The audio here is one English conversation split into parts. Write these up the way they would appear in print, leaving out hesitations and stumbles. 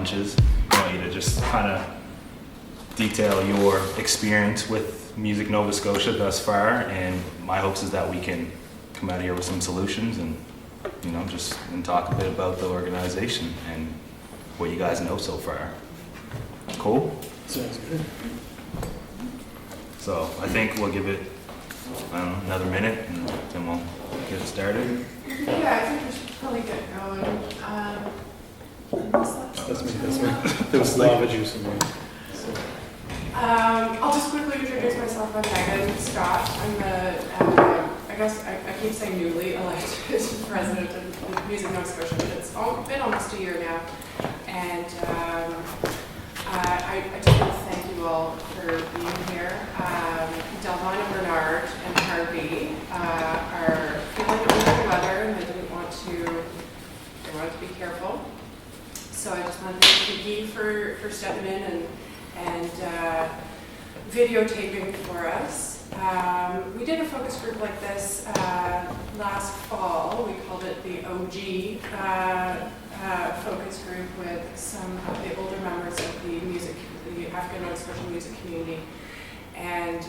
challenges. I want you to just kind of detail your experience with Music Nova Scotia thus far, and my hopes is that we can come out of here with some solutions and just talk a bit about the organization and what you guys know so far. Cool? Sounds good. So I think we'll give it, another minute and then we'll get it started. Yeah, I think we should probably get going. That's me. There was lava juice in there. So. I'll just quickly introduce myself. I'm Megan Scott. I'm I guess I keep saying newly elected president of Music Nova Scotia, but it's been almost a year now. And I just want to thank you all for being here. Delvine and Bernard and Harvey are feeling under the weather, and they wanted to be careful. So I just wanted to thank Guy for stepping in and videotaping for us. We did a focus group like this last fall. We called it the OG focus group with some of the older members of the African Nova Scotian music community. And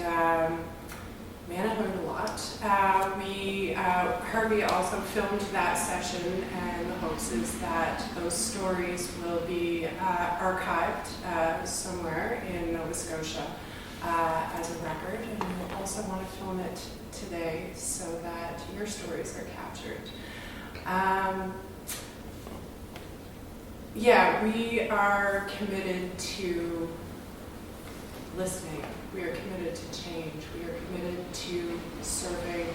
man, I learned a lot. Harvey also filmed that session, and the hopes is that those stories will be archived somewhere in Nova Scotia as a record. And we also want to film it today so that your stories are captured. We are committed to listening. We are committed to change. We are committed to serving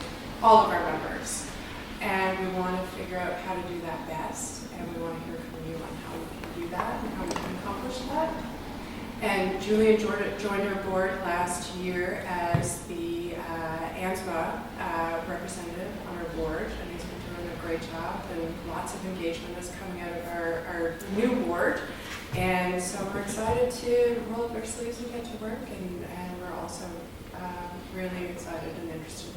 all of our members. And we want to figure out how to do that best. And we want to hear from you on how we can do that and how we can accomplish that. And Julien joined our board last year as the ANSMA representative on our board, and he's been doing a great job, and lots of engagement is coming out of our new board. And so we're excited to roll up our sleeves and get to work, and we're also really excited and interested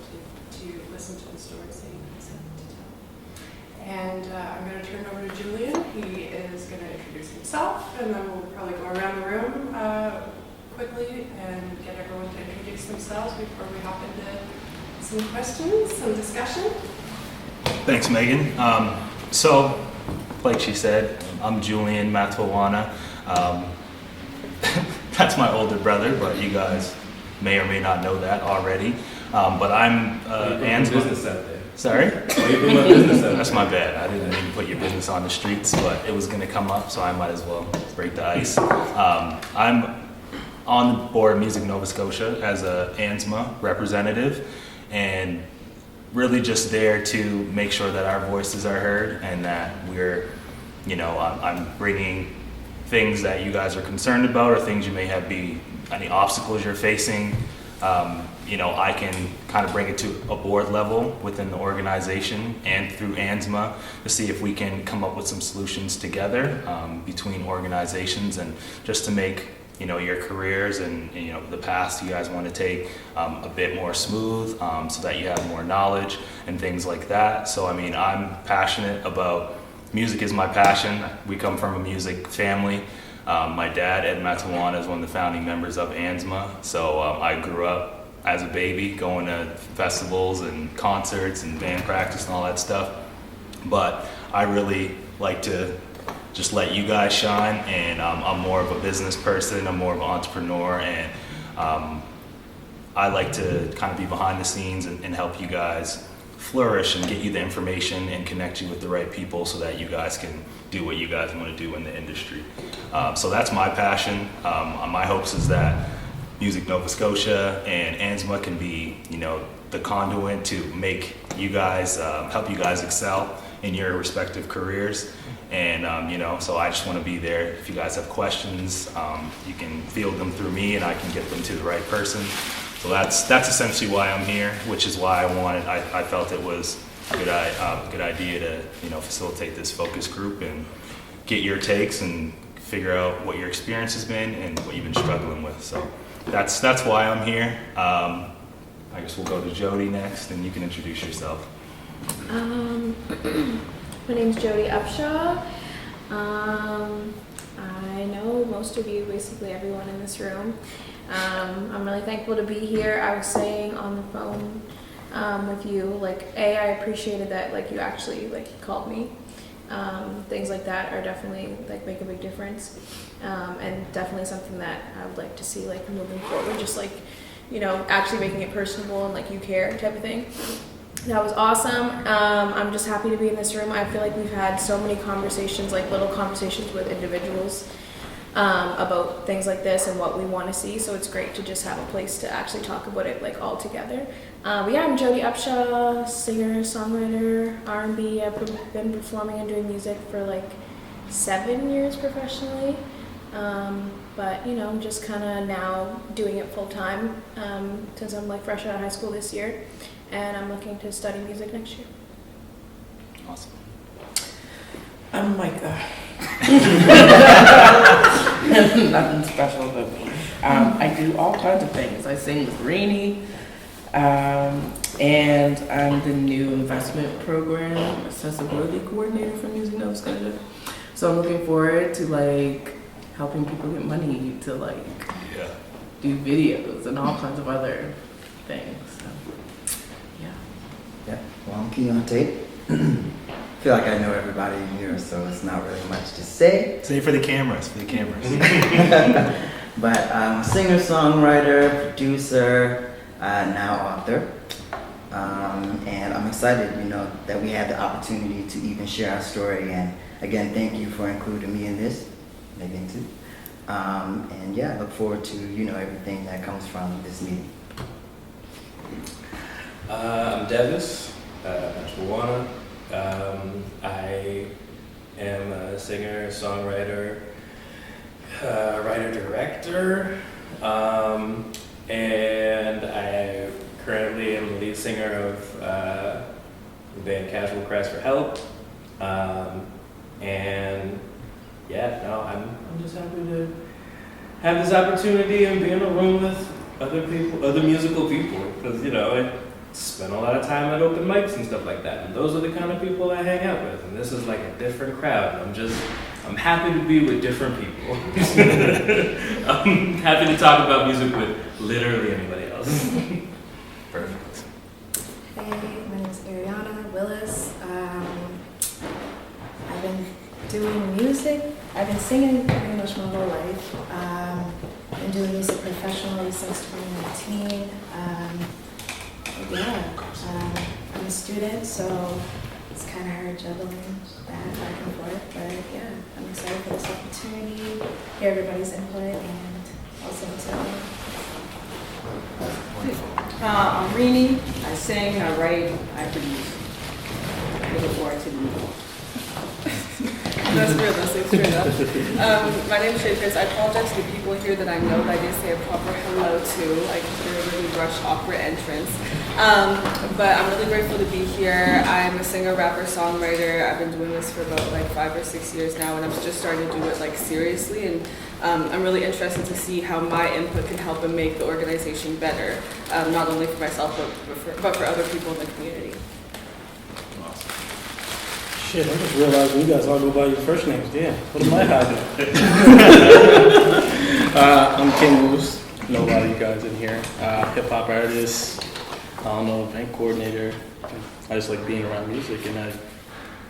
to listen to the stories that you guys have to tell. And I'm going to turn it over to Julien. He is going to introduce himself, and then we'll probably go around the room quickly and get everyone to introduce themselves before we hop into some questions, some discussion. Thanks, Megan. So, like she said, I'm Julien Matwawana. That's my older brother, but you guys may or may not know that already. But I'm Anne's business out there. Sorry? That's my bad. I didn't mean to put your business on the streets, but it was going to come up, so I might as well break the ice. I'm on the board of Music Nova Scotia as a ANSMA representative, and really just there to make sure that our voices are heard and that we're, I'm bringing things that you guys are concerned about or things you may have any obstacles you're facing. I can kind of bring it to a board level within the organization and through ANSMA to see if we can come up with some solutions together between organizations, and just to make your careers and the paths you guys want to take a bit more smooth, so that you have more knowledge and things like that. So I'm passionate about music. Is my passion. We come from a music family. My dad, Ed Matwawana, is one of the founding members of ANSMA. So I grew up as a baby going to festivals and concerts and band practice and all that stuff. But I really like to just let you guys shine, and I'm more of a business person. I'm more of an entrepreneur, and I like to kind of be behind the scenes and help you guys flourish and get you the information and connect you with the right people so that you guys can do what you guys want to do in the industry. So that's my passion. My hopes is that Music Nova Scotia and ANSMA can be, the conduit to make you guys, help you guys excel in your respective careers. And, so I just want to be there. If you guys have questions, you can field them through me and I can get them to the right person. So that's essentially why I'm here, which is why I felt it was a good idea to, facilitate this focus group and get your takes and figure out what your experience has been and what you've been struggling with. So that's why I'm here. I guess we'll go to Jody next, and you can introduce yourself. My name's Jody Upshaw. I know most of you, basically everyone in this room. I'm really thankful to be here. I was saying on the phone with you, like, I appreciated that, like, you actually, like, called me. Things like that are definitely, like, make a big difference. And definitely something that I would like to see, like, moving forward, just like, you know, actually making it personable and like you care type of thing. That was awesome. I'm just happy to be in this room. I feel like we've had so many conversations, like little conversations with individuals about things like this and what we want to see. So it's great to just have a place to actually talk about it, like, all together. But yeah, I'm Jody Upshaw, singer, songwriter, R&B. I've been performing and doing music for like 7 years professionally. But you know, I'm just kind of now doing it full time since I'm like fresh out of high school this year, and I'm looking to study music next year. Awesome. I'm Micah. Nothing special, but I do all kinds of things. I sing with Rainey, and I'm the new investment program accessibility coordinator for Music Nova Scotia. So I'm looking forward to like helping people get money to like do videos and all kinds of other things. So, yeah. Well, I'm Keon Tate. I feel like I know everybody in here, so it's not really much to say. Say for the cameras, But I'm a singer, songwriter, producer, now author. And I'm excited, you know, that we had the opportunity to even share our story. And again, thank you for including me in this. Megan too. And yeah, I look forward to, you know, everything that comes from this meeting. I'm Devis Matwawana. I am a singer, songwriter, writer-director, and I currently am the lead singer of the band Casual Cries for Help. And yeah, no, I'm just happy to have this opportunity and be in a room with other people, other musical people, because, you know, I spend a lot of time at open mics and stuff like that, and those are the kind of people I hang out with, and this is like a different crowd, and I'm happy to be with different people. I'm happy to talk about music with literally anybody else. Perfect. Hey, my name is Ariana Willis. I've been doing music. I've been singing pretty much my whole life. Been doing music professionally since 2019. I'm a student, so it's kind of hard juggling that back and forth. But yeah, I'm excited for this opportunity, hear everybody's input, and also to I'm Rini. I sing, I write, I produce. Looking forward to the That's realistic, true enough. My name is Shay. I apologize to the people here that I know that I didn't say a proper hello to. I consider a really rushed, awkward entrance. But I'm really grateful to be here. I'm a singer, rapper, songwriter. I've been doing this for about like 5 or 6 years now, and I'm just starting to do it like seriously. And I'm really interested to see how my input can help and make the organization better, not only for myself but for other people in the community. Shit, I just realized you guys all go by your first names. Damn, what am I hiding? I'm King Moose. Know a lot of you guys in here. Hip hop artist. I don't know, event coordinator. I just like being around music, and I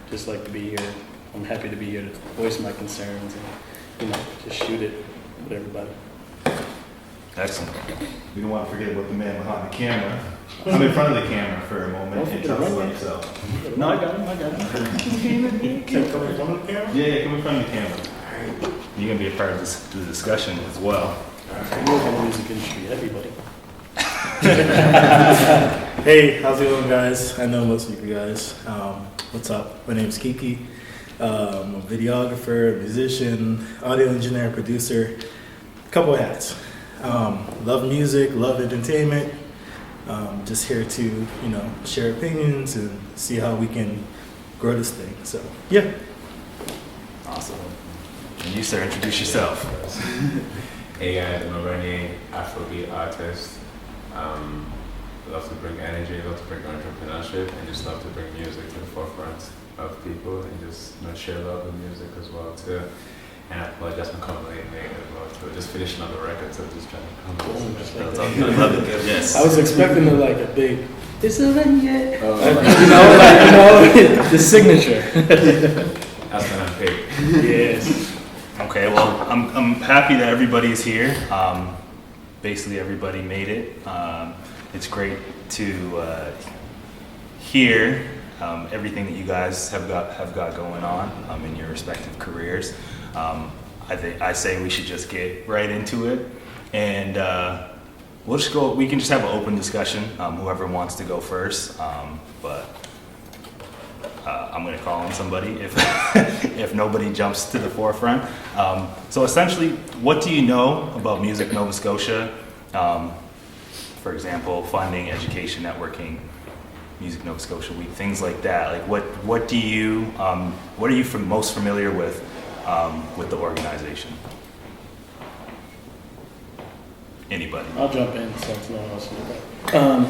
just like to be here. I'm happy to be here to voice my concerns and, you know, just shoot it with everybody. Excellent. We don't want to forget about the man behind the camera. I'm in front of the camera for a moment and tell us about yourself. No, I got him. Can you come in front of the camera? Yeah, come in front of the camera. You're going to be a part of the discussion as well. I work in the music industry, everybody. Hey, how's it going, guys? I know most of you guys. What's up? My name's Kiki. I'm a videographer, musician, audio engineer, producer. A couple of hats. Love music, love entertainment. Just here to, you know, share opinions and see how we can grow this thing. So, yeah. Awesome. And you, sir, introduce yourself. Hey guys, I'm a Renee, Afrobeat artist. Love to bring energy, love to bring entrepreneurship, and just love to bring music to the forefront of people and just, you know, share love with music as well too. And I apologize for coming late as well. So just finishing on the record, so just trying to come. That's all good. I love it. Yes. I was expecting a big, this isn't yet. Oh. The signature. That's when I'm paid. Yes. Okay, well, I'm happy that everybody's here. Basically, everybody made it. It's great to hear everything that you guys have got going on in your respective careers. I say we should just get right into it, and we'll just go. We can just have an open discussion. Whoever wants to go first, but. I'm going to call on somebody if nobody jumps to the forefront. So essentially, what do you know about Music Nova Scotia? For example, funding, education, networking, Music Nova Scotia Week, things like that. Like, what are you most familiar with the organization? Anybody? I'll jump in since no one else is okay.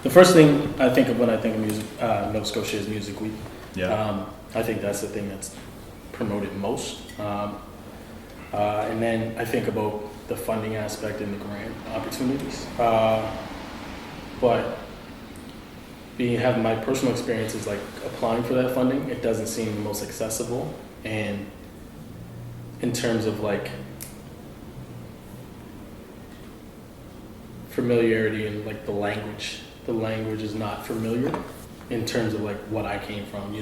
The first thing I think of when I think of music, Nova Scotia is Music Week. Yeah. I think that's the thing that's promoted most. And then I think about the funding aspect and the grant opportunities. But having my personal experiences like applying for that funding, it doesn't seem the most accessible. And in terms of like familiarity and like the language is not familiar in terms of like what I came from,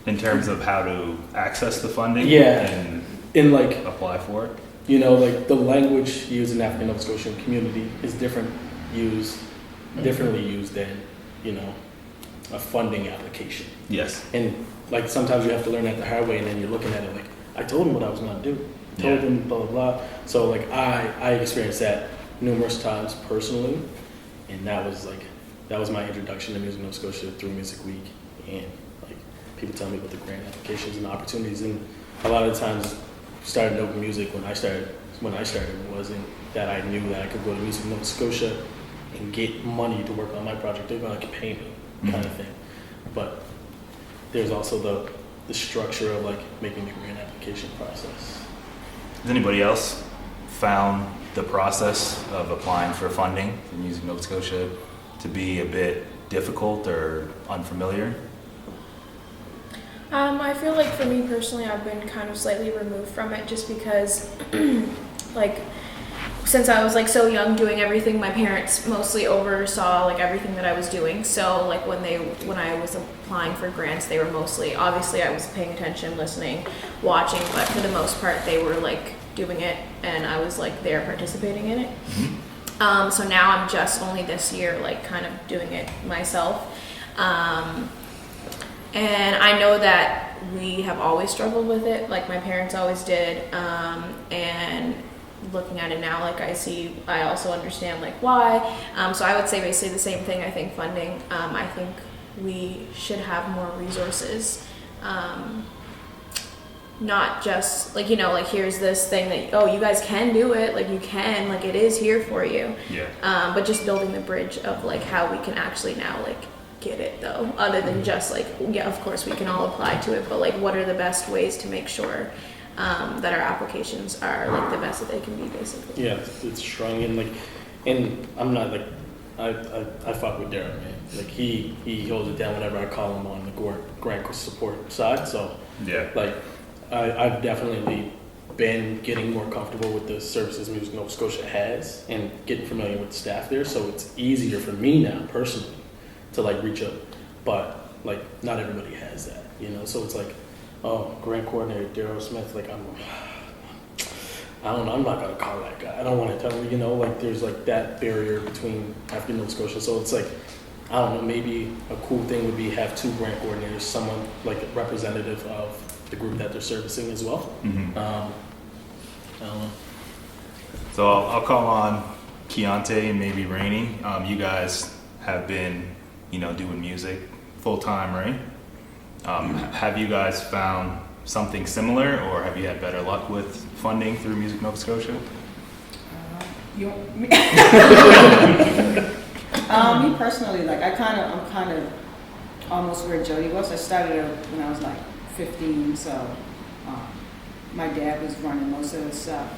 In terms of how to access the funding? Yeah. And in like apply for it? Like the language used in the African Nova Scotian community is differently used than, a funding application. Yes. And like sometimes you have to learn that the hard way, and then you're looking at it like, I told him what I was gonna do. Told him blah blah blah. So like I experienced that numerous times personally, and that was my introduction to Music Nova Scotia through Music Week, and like people tell me about the grant applications and opportunities, and a lot of times starting open music when I started wasn't that I knew that I could go to Music Nova Scotia and get money to work on my project. They're gonna pay me kind of thing, but there's also the structure of like making the grant application process. Has anybody else found the process of applying for funding for Music Nova Scotia to be a bit difficult or unfamiliar? I feel like for me personally, I've been kind of slightly removed from it just because, like, since I was like so young doing everything, my parents mostly oversaw like everything that I was doing. So like when I was applying for grants, they were mostly, obviously I was paying attention, listening, watching, but for the most part they were like doing it and I was like there participating in it. So now I'm just only this year like kind of doing it myself. And I know that we have always struggled with it, like my parents always did, and looking at it now, like I also understand like why. So I would say basically the same thing. I think funding, I think we should have more resources, not just like, like here's this thing that, oh, you guys can do it, like you can, like it is here for you. Yeah. But just building the bridge of like how we can actually now like get it though, other than just like, yeah, of course we can all apply to it, but like what are the best ways to make sure that our applications are like the best that they can be, basically. Yeah, it's strong and like, and I'm not like, I fuck with Darren, man. Like he holds it down whenever I call him on the grant support side. So yeah, like I've definitely been getting more comfortable with the services Music Nova Scotia has and getting familiar with the staff there. So it's easier for me now personally to like reach up, but like not everybody has that, So it's like, oh, grant coordinator Daryl Smith, like I don't know, I'm not gonna call that guy. I don't want to tell him, like there's like that barrier between African Nova Scotia. So it's like, I don't know, maybe a cool thing would be have two grant coordinators, someone like a representative of the group that they're servicing as well. Mm-hmm. I don't know. So I'll call on Keontae and maybe Rainey. You guys have been, doing music full time, right? Have you guys found something similar, or have you had better luck with funding through Music Nova Scotia? Me personally, like I'm kind of almost where Jody was. I started when I was like 15, so my dad was running most of the stuff.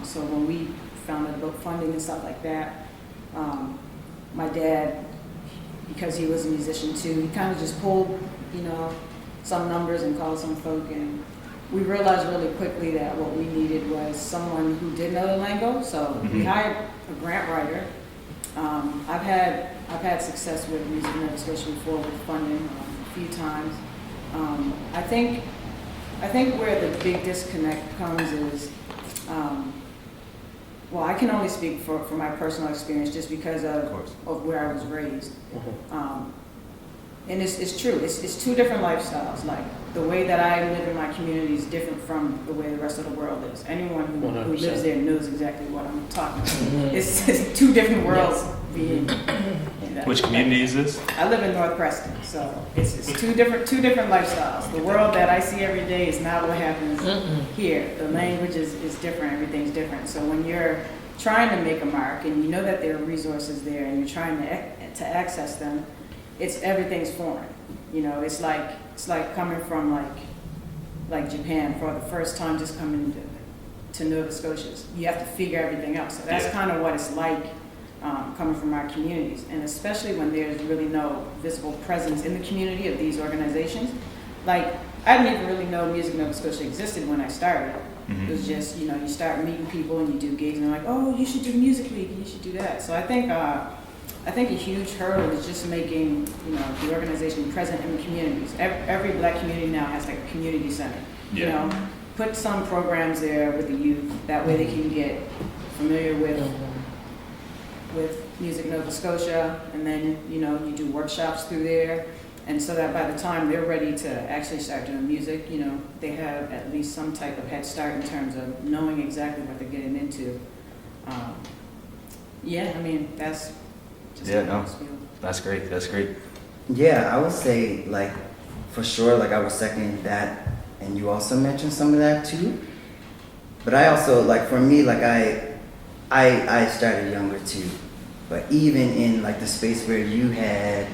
So when we found out about funding and stuff like that, my dad, because he was a musician too, he kind of just pulled, some numbers and called some folk, and we realized really quickly that what we needed was someone who did know the lingo. So we hired a grant writer. I've had success with Music Nova Scotia before with funding a few times. I think where the big disconnect comes is, well, I can only speak for my personal experience just because of where I was raised. And it's true, it's two different lifestyles. Like the way that I live in my community is different from the way the rest of the world is. Anyone who lives there knows exactly what I'm talking about. It's two different worlds being in that. Which community is this? I live in North Preston, so it's two different lifestyles. The world that I see every day is not what happens here. The language is different, everything's different. So when you're trying to make a mark and you know that there are resources there and you're trying to access them, everything's foreign. It's like coming from like Japan for the first time, just coming to Nova Scotia. You have to figure everything out. So that's kind of what it's like coming from our communities, and especially when there's really no visible presence in the community of these organizations. Like I didn't even really know Music Nova Scotia existed when I started. It was just you start meeting people and you do gigs and they're like, oh, you should do Music Week, you should do that. So I think a huge hurdle is just making the organization present in the communities. Every black community now has like a community center. Put some programs there with the youth. That way they can get familiar with Music Nova Scotia, and then you do workshops through there, and so that by the time they're ready to actually start doing music, they have at least some type of head start in terms of knowing exactly what they're getting into. That's just how I feel. That's great. That's great. Yeah, I would say for sure, I would second that, and you also mentioned some of that too. But I also for me, I started younger too. But even in the space where you had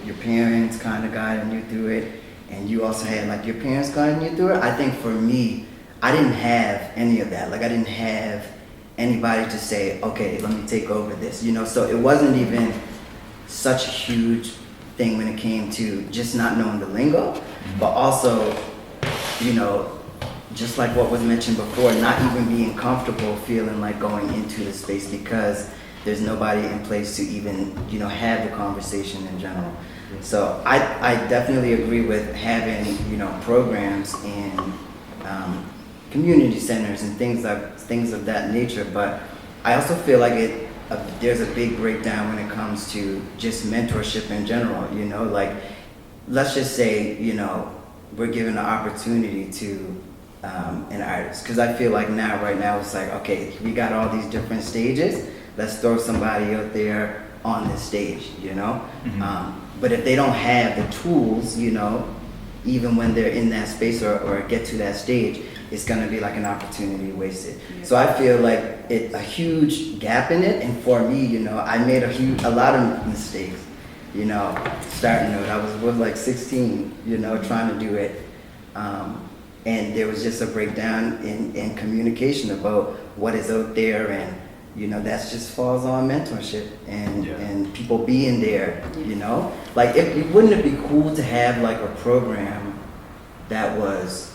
your parents kind of guiding you through it, and you also had your parents guiding you through it, I think for me, I didn't have any of that. I didn't have anybody to say, okay, let me take over this, so it wasn't even such a huge thing when it came to just not knowing the lingo, but also, just like what was mentioned before, not even being comfortable feeling like going into the space because there's nobody in place to even, have the conversation in general. So I definitely agree with having, programs and community centers and things of that nature, but I also feel like there's a big breakdown when it comes to just mentorship in general. Let's just say we're given the opportunity to an artist, because I feel like right now it's okay, we got all these different stages, let's throw somebody out there on this stage, but if they don't have the tools, even when they're in that space or get to that stage, it's going to be an opportunity wasted. So I feel a huge gap in it, and for me, I made a lot of mistakes, starting out. I was 16, trying to do it, and there was just a breakdown in communication about what is out there, and that just falls on mentorship and people being there, wouldn't it be cool to have a program that was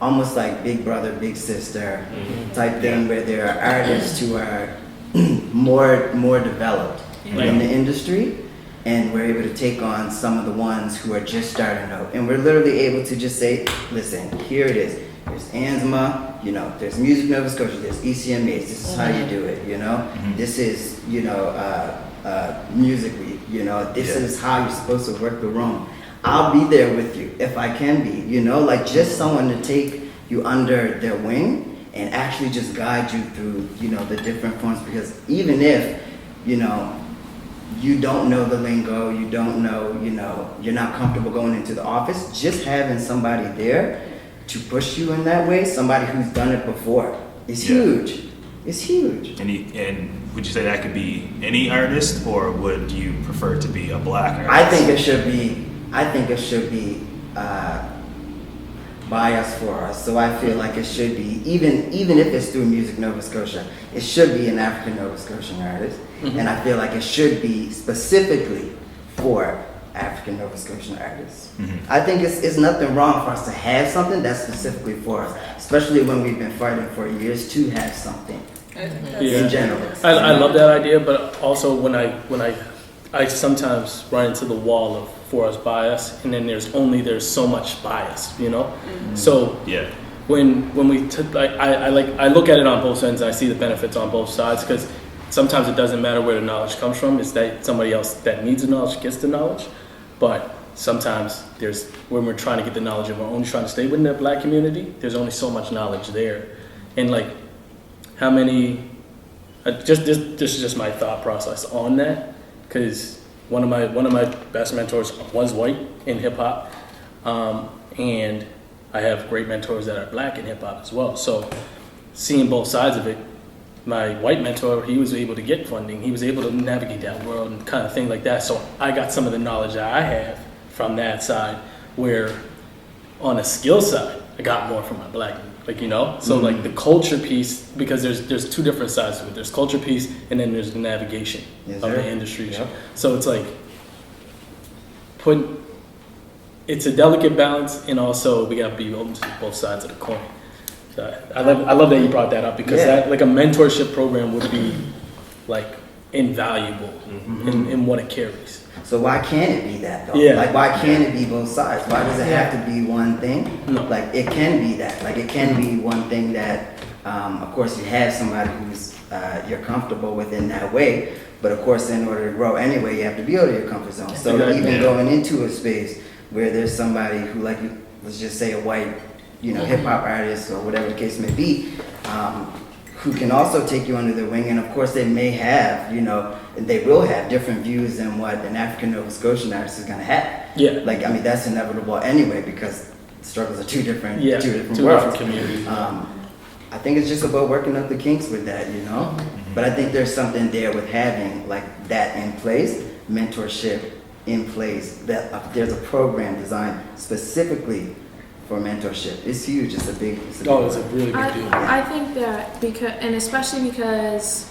almost like Big Brother, Big Sister type thing, where there are artists who are more developed in the industry, and we're able to take on some of the ones who are just starting out, and we're literally able to just say, listen, here it is. There's ANSMA, there's Music Nova Scotia, there's ECMAs, this is how you do it, this is, Music Week, this is how you're supposed to work the room. I'll be there with you if I can be, just someone to take you under their wing and actually just guide you through, the different forms, because even if, you don't know the lingo, you don't know, you're not comfortable going into the office, just having somebody there to push you in that way, somebody who's done it before, is huge. It's huge. And would you say that could be any artist, or would you prefer to be a black artist? I think it should be by us for us. So I feel like it should be, even if it's through Music Nova Scotia, it should be an African Nova Scotian artist. And I feel like it should be specifically for African Nova Scotian artists. I think it's nothing wrong for us to have something that's specifically for us, especially when we've been fighting for years to have something in general. I love that idea, but also when I sometimes run into the wall of for us bias, and then there's so much bias, you know. So Yeah. when we took I look at it on both ends. And I see the benefits on both sides because sometimes it doesn't matter where the knowledge comes from. It's that somebody else that needs the knowledge gets the knowledge. But sometimes when we're trying to get the knowledge and we're only trying to stay within the Black community, there's only so much knowledge there. And like, how many? This is just my thought process on that, because one of my best mentors was white in hip hop, and I have great mentors that are Black in hip hop as well. So seeing both sides of it, my white mentor, he was able to get funding. He was able to navigate that world and kind of thing like that. So I got some of the knowledge that I have from that side, where on a skill side, I got more from my Black, So like the culture piece, because there's two different sides to it. There's culture piece, and then there's the navigation of the industry. Yep. So it's like it's a delicate balance, and also we got to be open to both sides of the coin. So I love that you brought that up, because that, like, a mentorship program would be like invaluable in what it carries. So why can't it be that though? Yeah. Like, why can't it be both sides? Why does it have to be one thing? No. Like, it can be that. Like, it can be one thing that, of course, you have somebody who's you're comfortable with in that way. But of course, in order to grow anyway, you have to be out of your comfort zone. So even going into a space where there's somebody who, like, let's just say a white, hip hop artist or whatever the case may be, who can also take you under their wing, and of course they may have, they will have different views than what an African Nova Scotian artist is going to have. Yeah. Like, I mean, that's inevitable anyway, because struggles are two different worlds. Different communities. I think it's just about working out the kinks with that, But I think there's something there with having like that in place, mentorship in place, that there's a program designed specifically for mentorship. It's huge. It's a big deal. It's a really big deal. I think that especially because,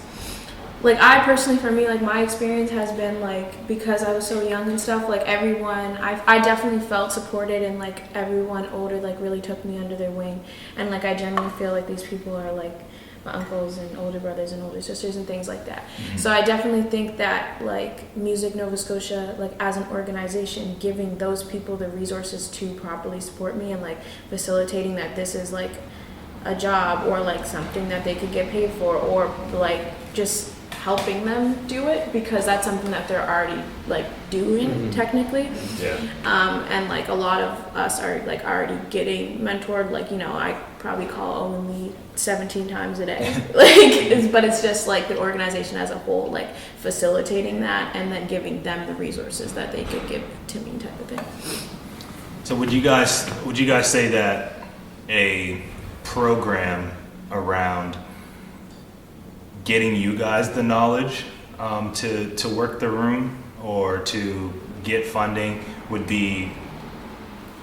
like, I personally, for me, like, my experience has been, like, because I was so young and stuff, like, everyone, I definitely felt supported, and, like, everyone older, like, really took me under their wing. And, like, I genuinely feel like these people are, like, my uncles and older brothers and older sisters and things like that. So I definitely think that, like, Music Nova Scotia, like, as an organization, giving those people the resources to properly support me and, like, facilitating that this is, like, a job or, like, something that they could get paid for, or, like, just helping them do it, because that's something that they're already, like, doing technically. And, like, a lot of us are, like, already getting mentored. Like, I probably call Owen Lee 17 times a day. But it's just like the organization as a whole, like, facilitating that and then giving them the resources that they could give to me, type of thing. So would you guys say that a program around getting you guys the knowledge to work the room or to get funding would be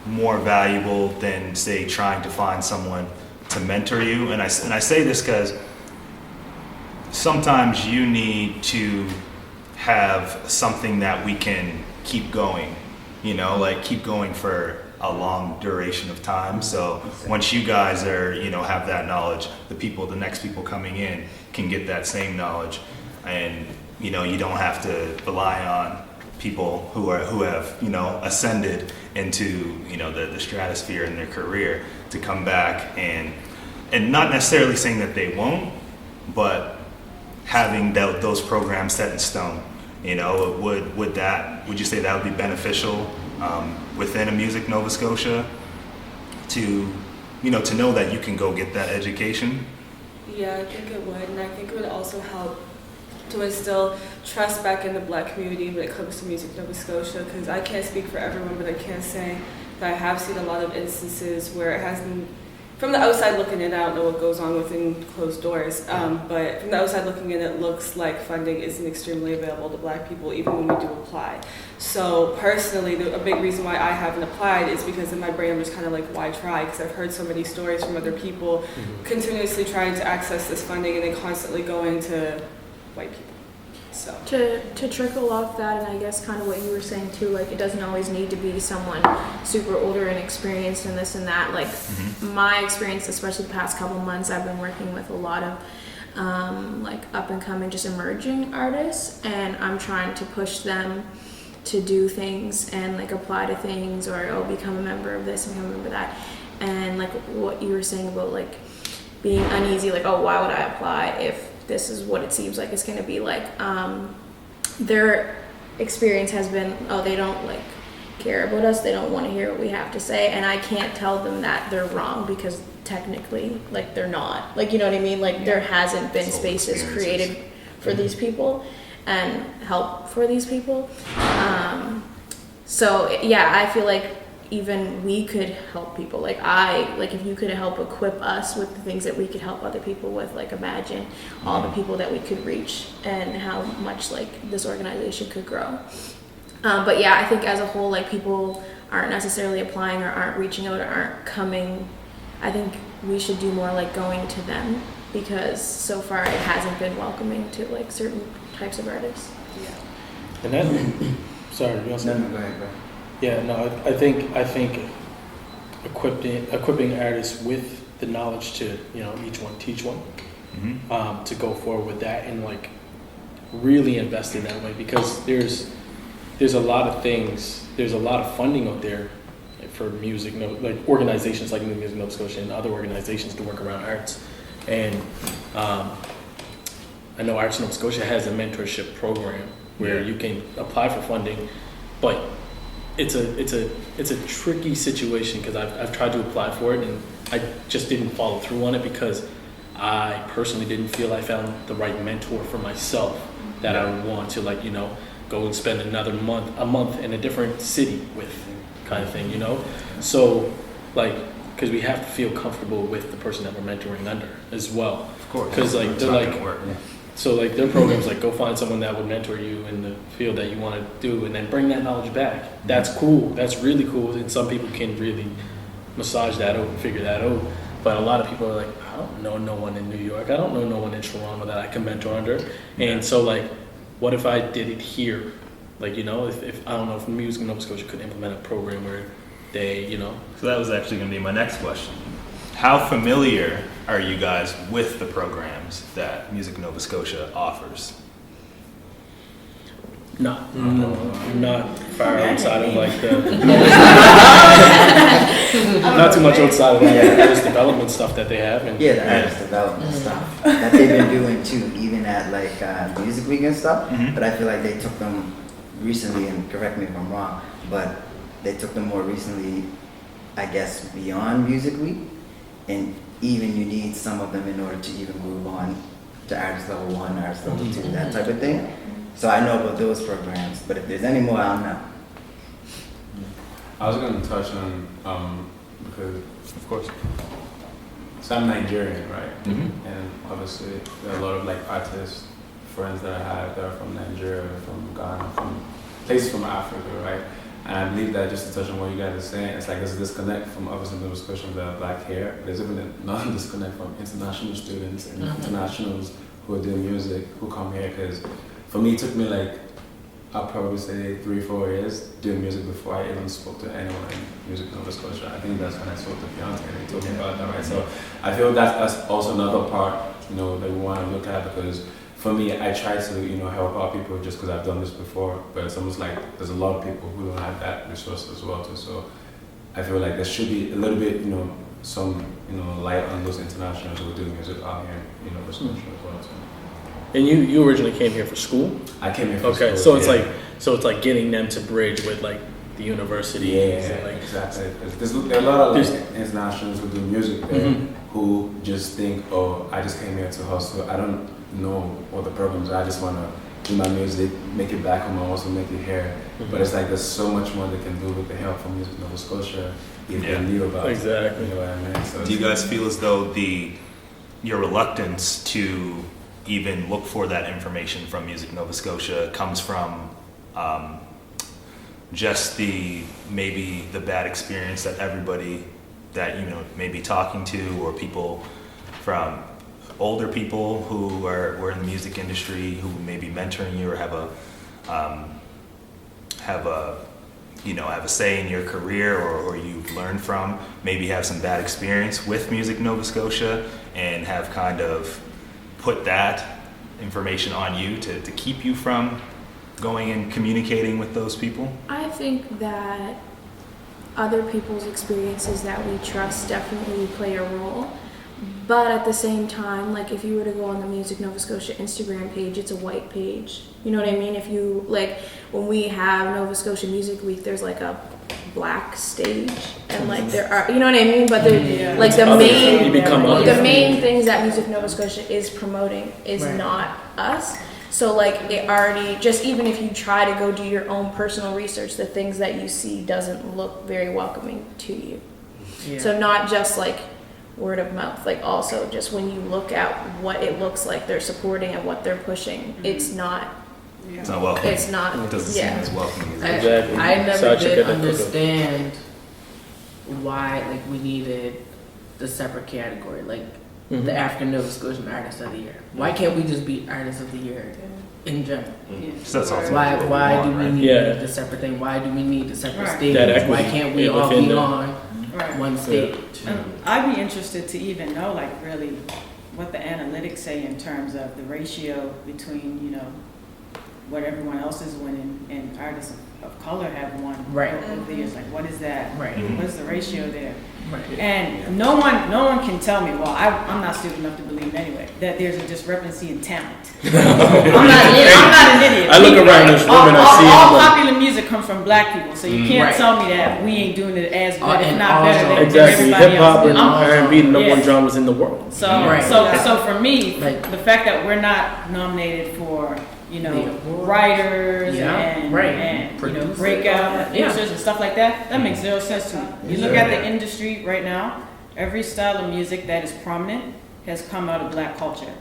more valuable than, say, trying to find someone to mentor you? And I say this because sometimes you need to have something that we can keep going, like keep going for a long duration of time. So once you guys are, have that knowledge, the next people coming in can get that same knowledge, and you don't have to rely on people who have ascended into the stratosphere in their career to come back, and not necessarily saying that they won't, but having those programs set in stone. Would you say that would be beneficial within a Music Nova Scotia to know that you can go get that education? Yeah, I think it would, and I think it would also help to instill trust back in the Black community when it comes to Music Nova Scotia, because I can't speak for everyone, but I can say that I have seen a lot of instances where it hasn't from the outside looking in, I don't know what goes on within closed doors, but from the outside looking in, it looks like funding isn't extremely available to Black people, even when we do apply. So personally, a big reason why I haven't applied is because in my brain I'm just kind of like, why try? Because I've heard so many stories from other people continuously trying to access this funding and then constantly going to white people. So To trickle off that, and I guess kind of what you were saying too, like it doesn't always need to be someone super older and experienced and this and that. Like my experience, especially the past couple months, I've been working with a lot of like up and coming, just emerging artists, and I'm trying to push them to do things and like apply to things, or become a member of this and become a member of that. And like what you were saying about like being uneasy, like, oh, why would I apply if this is what it seems like it's going to be like. Their experience has been, oh, they don't like care about us, they don't want to hear what we have to say, and I can't tell them that they're wrong, because technically like they're not, like, you know what I mean, like there hasn't been spaces created for these people and help for these people. So yeah, I feel like even we could help people. Like if you could help equip us with the things that we could help other people with, like imagine all the people that we could reach and how much like this organization could grow. But yeah, I think as a whole, like people aren't necessarily applying or aren't reaching out or aren't coming. I think we should do more like going to them, because so far it hasn't been welcoming to like certain types of artists. yeah. And then, sorry, you want to say? No, go ahead, bro. Yeah, no, I think equipping artists with the knowledge to, you know, each one teach one, to go forward with that and like really invest in that way, because there's a lot of things, there's a lot of funding out there for music, like organizations like Music Nova Scotia and other organizations to work around arts. And I know Arts Nova Scotia has a mentorship program where you can apply for funding, but it's a tricky situation, because I've tried to apply for it and I just didn't follow through on it, because I personally didn't feel I found the right mentor for myself that I would want to, like, you know, go and spend a month in a different city with, kind of thing, you know. So like, because we have to feel comfortable with the person that we're mentoring under as well. Of course. Because like they're like, so like their programs like go find someone that would mentor you in the field that you want to do, and then bring that knowledge back. That's cool. That's really cool. And some people can really massage that out and figure that out. But a lot of people are like, I don't know no one in New York. I don't know no one in Toronto that I can mentor under. And so like, what if I did it here? Like, you know, if I don't know if Music Nova Scotia could implement a program where they, you know. So that was actually going to be my next question. How familiar are you guys with the programs that Music Nova Scotia offers? Not far outside of like the not too much outside of the artist development stuff that they have. And Yeah, the artist development stuff that they've been doing too, even at like Music Week and stuff. But I feel like they took them recently, and correct me if I'm wrong, but they took them more recently, I guess, beyond Music Week. And even you need some of them in order to even move on to artist level 1, artist level 2, that type of thing. So I know about those programs, but if there's any more, I'll know. I was going to touch on, because Of course. so I'm Nigerian, right? And obviously there are a lot of like artists, friends that I have that are from Nigeria, from Ghana, from places from Africa, right? And I believe that, just to touch on what you guys are saying, it's like there's a disconnect from obviously Nova Scotians that are black here. There's even another disconnect from international students and internationals who are doing music, who come here. Because for me, it took me like, I'll probably say 3-4 years doing music before I even spoke to anyone in Music Nova Scotia. I think that's when I spoke to Fiance and they told me about that, right? So I feel that's also another part, you know, that we want to look at, because for me, I try to, you know, help out people just because I've done this before, but it's almost like there's a lot of people who don't have that resource as well too. So I feel like there should be a little bit, you know, some, you know, light on those internationals who are doing music out here, you know, Scotia as well too. And you originally came here for school? I came here for school. Okay, so it's like getting them to bridge with like the university. Yeah, like, exactly. There are a lot of like internationals who do music there who just think, oh, I just came here to hustle. I don't know what the programs are. I just want to do my music, make it back home, and also make it here. But it's like there's so much more they can do with the help from Music Nova Scotia if they knew about Exactly. it. You know what I mean? So Do you guys feel as though your reluctance to even look for that information from Music Nova Scotia comes from just maybe the bad experience that everybody that may be talking to, or people from older people who were in the music industry who may be mentoring you or have a say in your career, or you've learned from, maybe have some bad experience with Music Nova Scotia and have kind of put that information on you to keep you from going and communicating with those people? I think that other people's experiences that we trust definitely play a role. But at the same time, like if you were to go on the Music Nova Scotia Instagram page, it's a white page. You know what I mean? If you, like, when we have Nova Scotia Music Week, there's like a black stage, and like there are, you know what I mean? But like the main things that Music Nova Scotia is promoting is not us. So like it already, just even if you try to go do your own personal research, the things that you see doesn't look very welcoming to you. Yeah. So not just like word of mouth, like also just when you look at what it looks like they're supporting and what they're pushing, it's not. It's not welcoming. It's not. It doesn't seem as welcoming. Exactly. I never Such a did good understand why like we needed the separate category, like the African Nova Scotian Artist of the Year. Why can't we just be Artist of the Year in general? Why do we need the separate thing? Why do we need the separate stage? Why can't we all be on one stage? I'd be interested to even know, like, really what the analytics say in terms of the ratio between, what everyone else is winning and artists of color have won over the years. Like, what is that? What is the ratio there? And no one can tell me, well, I'm not stupid enough to believe anyway, that there's a discrepancy in talent. I'm not an idiot. I look around this room and I see all popular music comes from black people, so you can't tell me that we ain't doing it as good, if not better than everybody else. Hip hop and R&B, the number one genres in the world. So for me, the fact that we're not nominated for writers and breakout producers and stuff like that makes zero sense to me. You look at the industry right now, every style of music that is prominent has come out of black culture.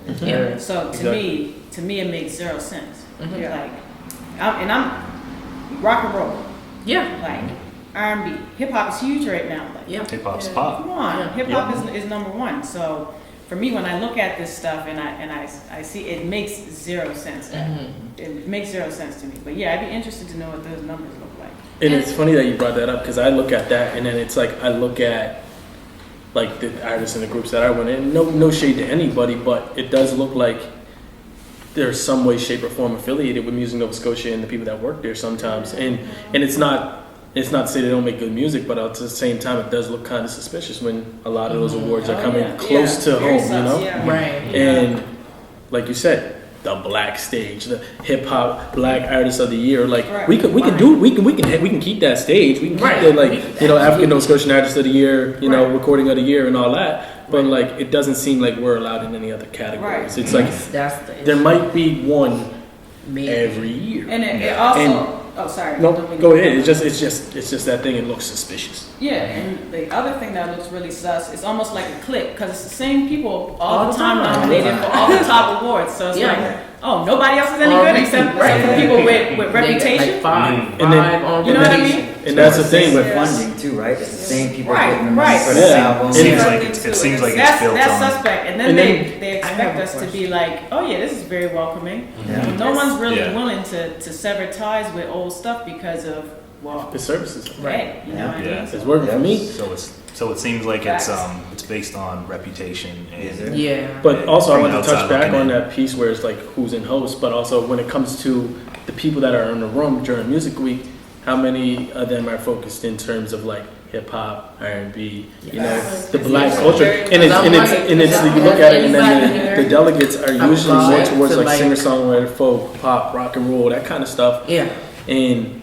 So to me it makes zero sense. Like, I'm rock and roll. Like R&B, hip hop is huge right now. Like, hip hop's pop. Come on, hip hop is number one. So for me, when I look at this stuff and I see, it makes zero sense. It makes zero sense to me. But yeah, I'd be interested to know what those numbers look like. And it's funny that you brought that up, because I look at that and then it's like I look at like the artists and the groups that I went in. No shade to anybody, but it does look like there's some way, shape, or form affiliated with Music Nova Scotia and the people that work there sometimes. And it's not to say they don't make good music, but at the same time, it does look kind of suspicious when a lot of those awards are coming close to home, And like you said, the black stage, the hip hop black artist of the year, like we can keep that stage. We can keep the African Nova Scotian artist of the year, recording of the year and all that. But like it doesn't seem like we're allowed in any other categories. It's like there might be one every year. And it also. Oh, sorry. No, go ahead. It's just that thing. It looks suspicious. Yeah, and the other thing that looks really sus, it's almost like a clique, because it's the same people all the time nominated for all the top awards. So it's like, oh, nobody else is any good except for people with reputation. Like five you know what I mean? And that's the thing with funding too, right? It's the same people getting the money for the album. It seems like it's built that's on. suspect. And then they expect us to be like, oh yeah, this is very welcoming. No one's really willing to sever ties with old stuff because of the services. You know what I mean? It's working for me. So it seems like it's based on reputation and But also I want to touch back on that piece where it's like who's in host, but also when it comes to the people that are in the room during Music Week, how many of them are focused in terms of like hip hop, R&B, the black culture, and it's you look at it, and then the delegates are usually more towards like singer songwriter, folk, pop, rock and roll, that kind of stuff. And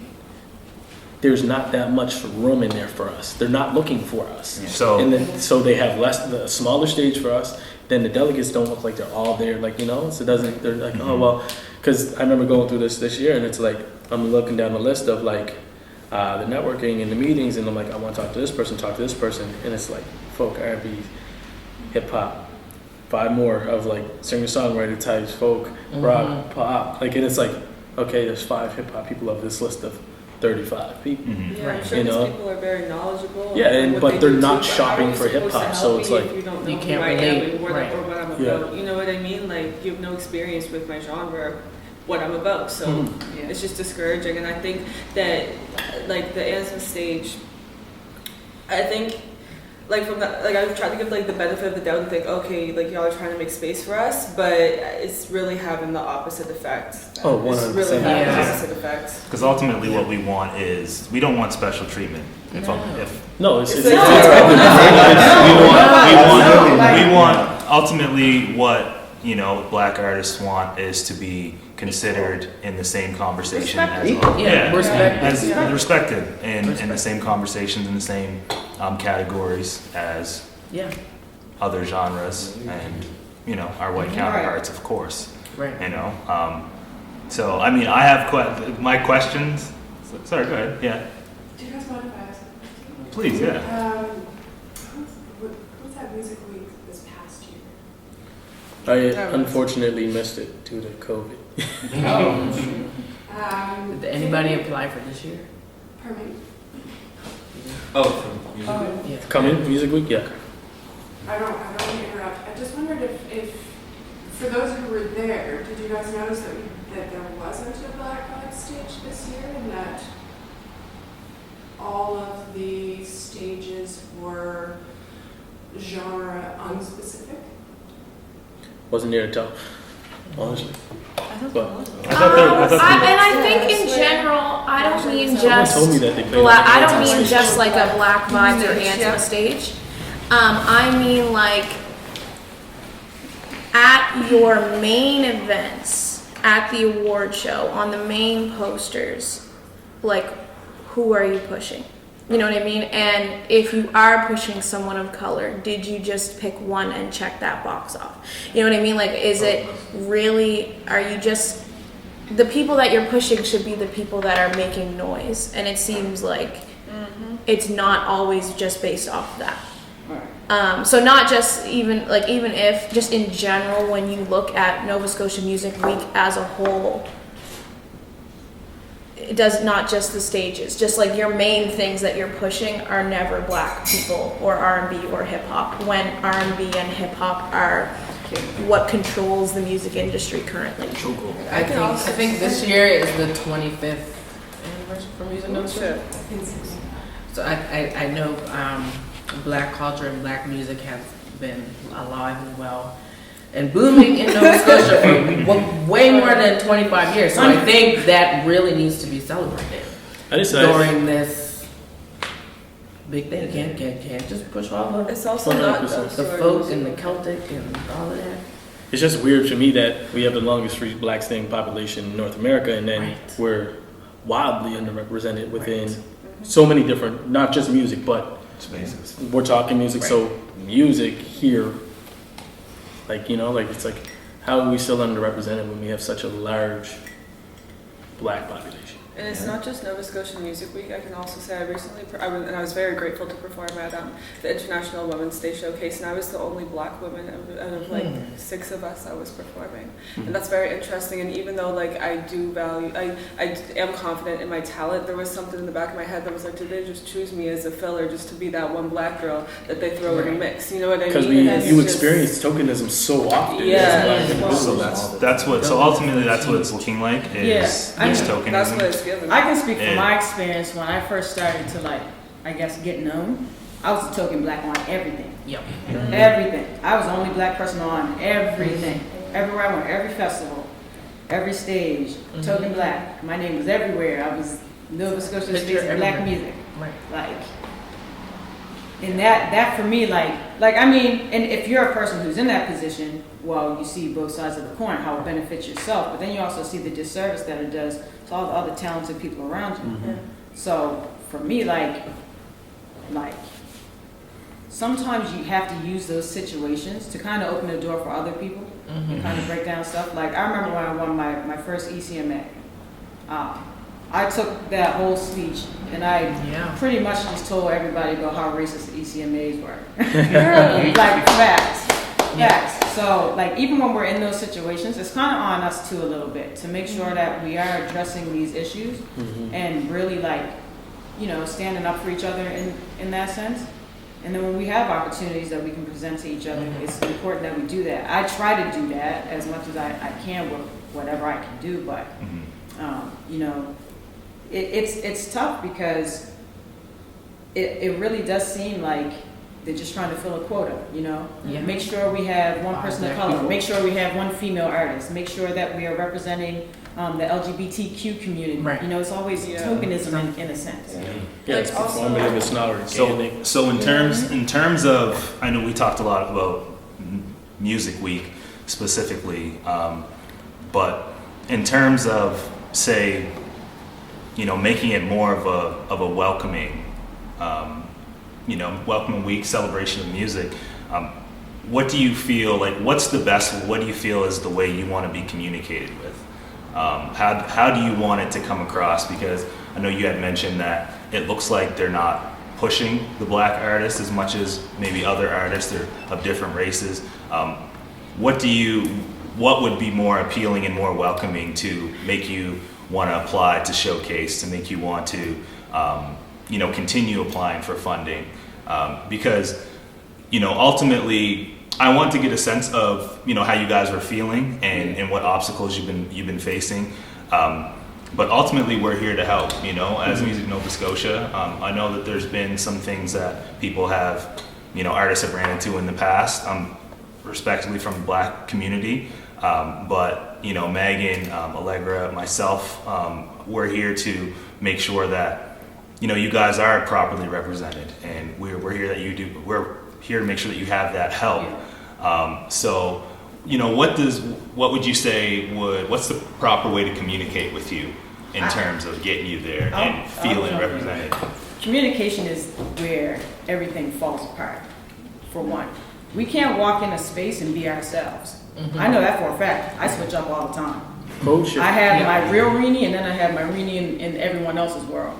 there's not that much room in there for us. They're not looking for us. So they have the smaller stage for us. Then the delegates don't look like they're all there, like so it doesn't. They're like, oh well, because I remember going through this year, and it's like I'm looking down the list of like the networking and the meetings, and I'm like, I want to talk to this person, and it's like folk, R&B, hip hop, 5 more of like singer-songwriter types, folk, rock, pop, like, and it's like, okay, there's 5 hip hop people of this list of 35 people. Yeah, I'm sure You these know? people are very knowledgeable. Yeah, in what but they they're do not too, but shopping how are you for hip supposed to hop, help so it's me like if you don't know you who can't I am relate. and what, Right. or what I'm Yeah. about. You know what I mean? Like you have no experience with my genre, what I'm about. So it's just discouraging. And I think that like the anthem stage, I think like from the like I've tried to give like the benefit of the doubt and think, okay, like y'all are trying to make space for us, but it's really having the opposite effect. Oh, It's 100%. really having the Yeah. opposite effect. Because ultimately, what we want is we don't want special treatment. If No, it's It's we want ultimately what black artists want is to be considered in the same conversation as respected in the same conversations, in the same categories as other genres and our white counterparts, of course. Right. So I mean, I have my questions. Sorry, go ahead. Yeah, Do you guys mind if I ask a question? please. Yeah. Who's that music week this past year? I unfortunately missed it due to COVID. Did anybody apply for this year? Pardon me? Oh, Yeah. Coming Music Week, yeah. I don't want to interrupt. I just wondered if for those who were there, did you guys notice that there wasn't a Black Lives stage this year, and that all of the stages were genre unspecific? Wasn't there to tell, honestly. But And I think in general, I don't mean someone just told me that they played. black. I don't mean just like a Black Vibes or Anthem stage. I mean like at your main events, at the award show, on the main posters, like who are you pushing? You know what I mean? And if you are pushing someone of color, did you just pick one and check that box off? You know what I mean? Like, is it really, are you just, the people that you're pushing should be the people that are making noise. And it seems like it's not always just based off of that. So not just even if just in general, when you look at Nova Scotia Music Week as a whole, it does not just the stages, just like your main things that you're pushing are never black people or R&B or hip hop, when R&B and hip hop are what controls the music industry currently. I think this year is the 25th anniversary for Music Nova Scotia. So I know black culture and black music have been alive and well and booming in Nova Scotia for way more than 25 years. So I think that really needs to be celebrated during this big thing. Can't just push all the It's also not just the folk and the Celtic and all of that. It's just weird to me that we have the longest free black staying population in North America, and then we're wildly underrepresented within so many different, not just music, but spaces. We're talking music, so music here, it's like, how are we still underrepresented when we have such a large black population? And it's not just Nova Scotia Music Week. I can also say I recently, I was very grateful to perform at the International Women's Day Showcase, and I was the only black woman out of like 6 of us that was performing. And that's very interesting. And even though like I do value, I am confident in my talent, there was something in the back of my head that was like, did they just choose me as a filler just to be that one black girl that they throw in a mix? You know what I mean? Because you experience tokenism so often. So so ultimately that's what it's looking like is tokenism. That's what it's feeling. I can speak from my experience when I first started to get known. I was a token black on everything. Yep. Everything. I was the only black person on everything. Everywhere I went, every festival, every stage, token black. My name was everywhere. I was Nova Scotia Space of Black Music. Right. And that for me, and if you're a person who's in that position, well, you see both sides of the coin, how it benefits yourself, but then you also see the disservice that it does to all the other talented people around you. So for me, sometimes you have to use those situations to kind of open the door for other people and kind of break down stuff. Like I remember when I won my first ECMA, I took that whole speech and I pretty much just told everybody about how racist the ECMAs were. Like facts. So like even when we're in those situations, it's kind of on us too a little bit to make sure that we are addressing these issues and really like, you know, standing up for each other in that sense. And then when we have opportunities that we can present to each other, it's important that we do that. I try to do that as much as I can with whatever I can do, but you know, it's tough because it really does seem like they're just trying to fill a quota, you know? Make sure we have one person of color, make sure we have one female artist, make sure that we are representing the LGBTQ community. You know, it's always tokenism in a sense. It's performative, it's not organic. So in terms of, I know we talked a lot about Music Week specifically, but in terms of, say, you know, making it more of a welcoming, you know, welcoming week, celebration of music. What do you feel like? What's the best? What do you feel is the way you want to be communicated with? How do you want it to come across? Because I know you had mentioned that it looks like they're not pushing the black artists as much as maybe other artists of different races. What would be more appealing and more welcoming to make you want to apply to showcase, to make you want to you know, continue applying for funding, because, you know, ultimately I want to get a sense of, you know, how you guys are feeling and what obstacles you've been facing. But ultimately we're here to help, you know, as Music Nova Scotia. I know that there's been some things that people have, you know, artists have ran into in the past, respectively from the black community. But, you know, Megan, Allegra, myself, we're here to make sure that, you know, you guys are properly represented, and we're here that you do. We're here to make sure that you have that help. So, you know, what would you say what's the proper way to communicate with you in terms of getting you there and feeling represented? Communication is where everything falls apart. For one, we can't walk in a space and be ourselves. I know that for a fact. I switch up all the time. I have my real Rini, and then I have my Rini in everyone else's world.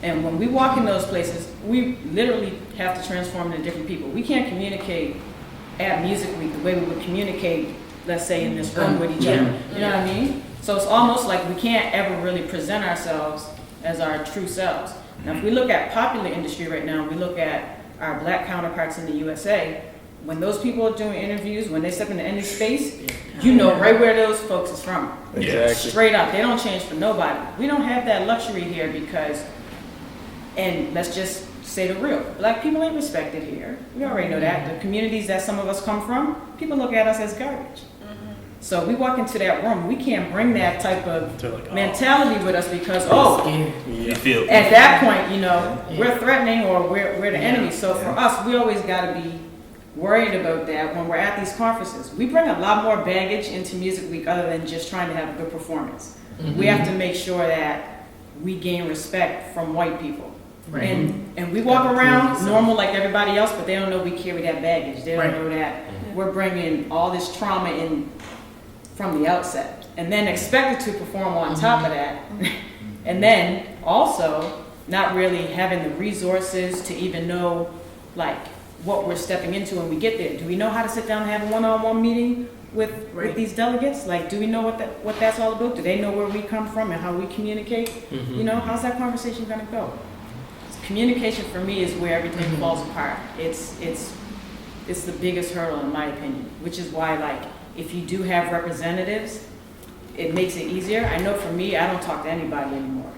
And when we walk in those places, we literally have to transform into different people. We can't communicate at Music Week the way we would communicate, let's say, in this room with each other. You know what I mean? So it's almost like we can't ever really present ourselves as our true selves. Now, if we look at popular industry right now, we look at our black counterparts in the USA, when those people are doing interviews, when they step into any space, you know right where those folks is from. Exactly. Straight up. They don't change for nobody. We don't have that luxury here because, and let's just say the real, black people ain't respected here. We already know that. The communities that some of us come from, people look at us as garbage. So we walk into that room, we can't bring that type of mentality with us because, you feel at that point, you know, we're threatening or we're the enemy. So for us, we always got to be worried about that when we're at these conferences. We bring a lot more baggage into Music Week other than just trying to have a good performance. We have to make sure that we gain respect from white people. And we walk around normal like everybody else, but they don't know we carry that baggage. They don't know that we're bringing all this trauma in from the outset, and then expected to perform on top of that, and then also not really having the resources to even know like what we're stepping into when we get there. Do we know how to sit down and have a one-on-one meeting with these delegates? Like, do we know what that's all about? Do they know where we come from and how we communicate? You know, how's that conversation going to go? Communication for me is where everything falls apart. It's the biggest hurdle in my opinion, which is why, like, if you do have representatives, it makes it easier. I know for me, I don't talk to anybody anymore.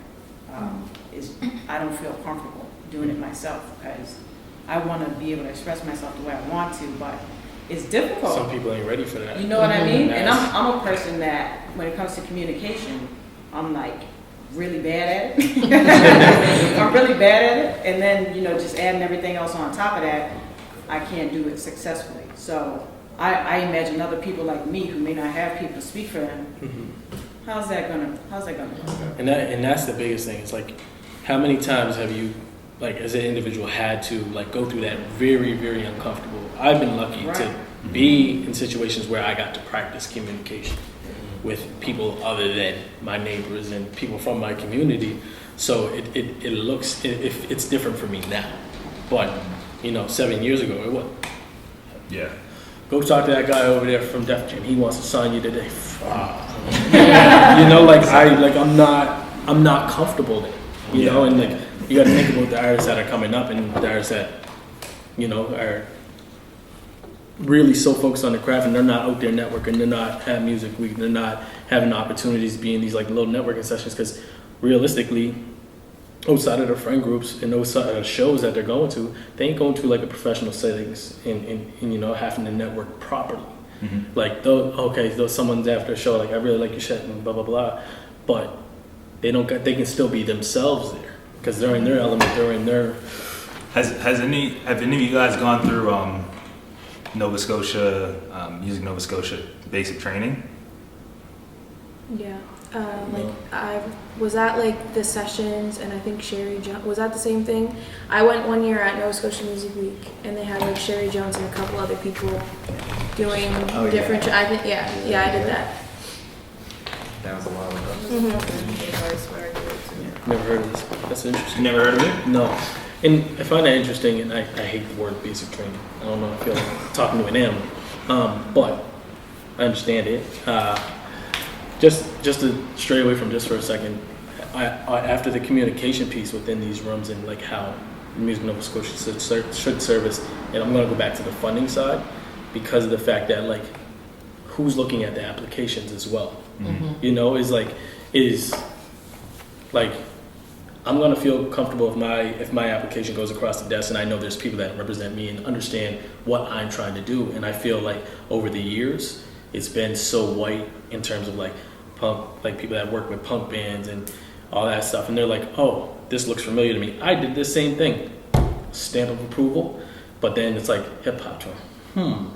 I don't feel comfortable doing it myself because I want to be able to express myself the way I want to, but it's difficult. Some people ain't ready for that. You know what I mean? And I'm a person that, when it comes to communication, I'm like really bad at it. I'm really bad at it, and then, you know, just adding everything else on top of that, I can't do it successfully. So I imagine other people like me who may not have people to speak for them. How's that gonna go? And that's the biggest thing. It's like, how many times have you like as an individual, had to like go through that very, very uncomfortable. I've been lucky to be in situations where I got to practice communication with people other than my neighbors and people from my community. So it's different for me now. But, 7 years ago, it was. Yeah. Go talk to that guy over there from Def Jam. He wants to sign you today. I'm not comfortable there. And like you got to think about the artists that are coming up and the artists that, are really so focused on the craft and they're not out there networking. They're not having music week. They're not having opportunities to be in these like little networking sessions because realistically, outside of their friend groups and outside of the shows that they're going to, they ain't going to like a professional settings and having to network properly. Mm-hmm. Like, though someone's after a show, like I really like your shit and blah blah blah, but they can still be themselves there because they're in their element. They're in their. Have any of you guys gone through Nova Scotia Music Nova Scotia basic training? Yeah. I was at like the sessions, and I think Sherry Jones was that the same thing. I went one year at Nova Scotia Music Week, and they had like Sherry Jones and a couple other people doing different. I think I did that. That was a while ago. Never heard of this. That's interesting. You never heard of it? No. And I find that interesting, and I hate the word basic training. I don't know. I feel like talking to an animal, but I understand it. Just to stray away from this for a second, I after the communication piece within these rooms and like how Music Nova Scotia should service, and I'm going to go back to the funding side because of the fact that like who's looking at the applications as well. Mm-hmm. Is like I'm going to feel comfortable if my application goes across the desk and I know there's people that represent me and understand what I'm trying to do, and I feel like over the years it's been so white in terms of like punk, like people that work with punk bands and all that stuff, and they're like, oh, this looks familiar to me. I did the same thing, stamp of approval, but then it's like hip hop to them.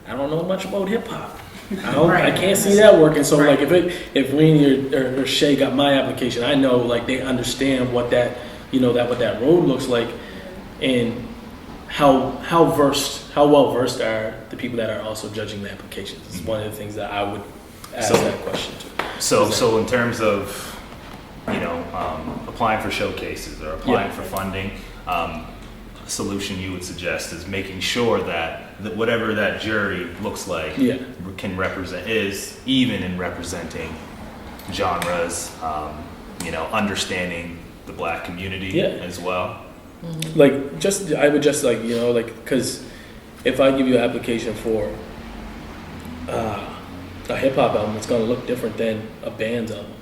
I don't know much about hip hop. I can't see that working. So like if Rainey or Shay got my application, I know like they understand what that what that road looks like, and how well versed are the people that are also judging the applications. It's one of the things that I would ask that question to. So in terms of applying for showcases or applying for funding, a solution you would suggest is making sure that whatever that jury looks like can represent is even in representing genres, understanding the Black community as well. Mm-hmm. I would just because if I give you an application for a hip hop album, it's going to look different than a band's album,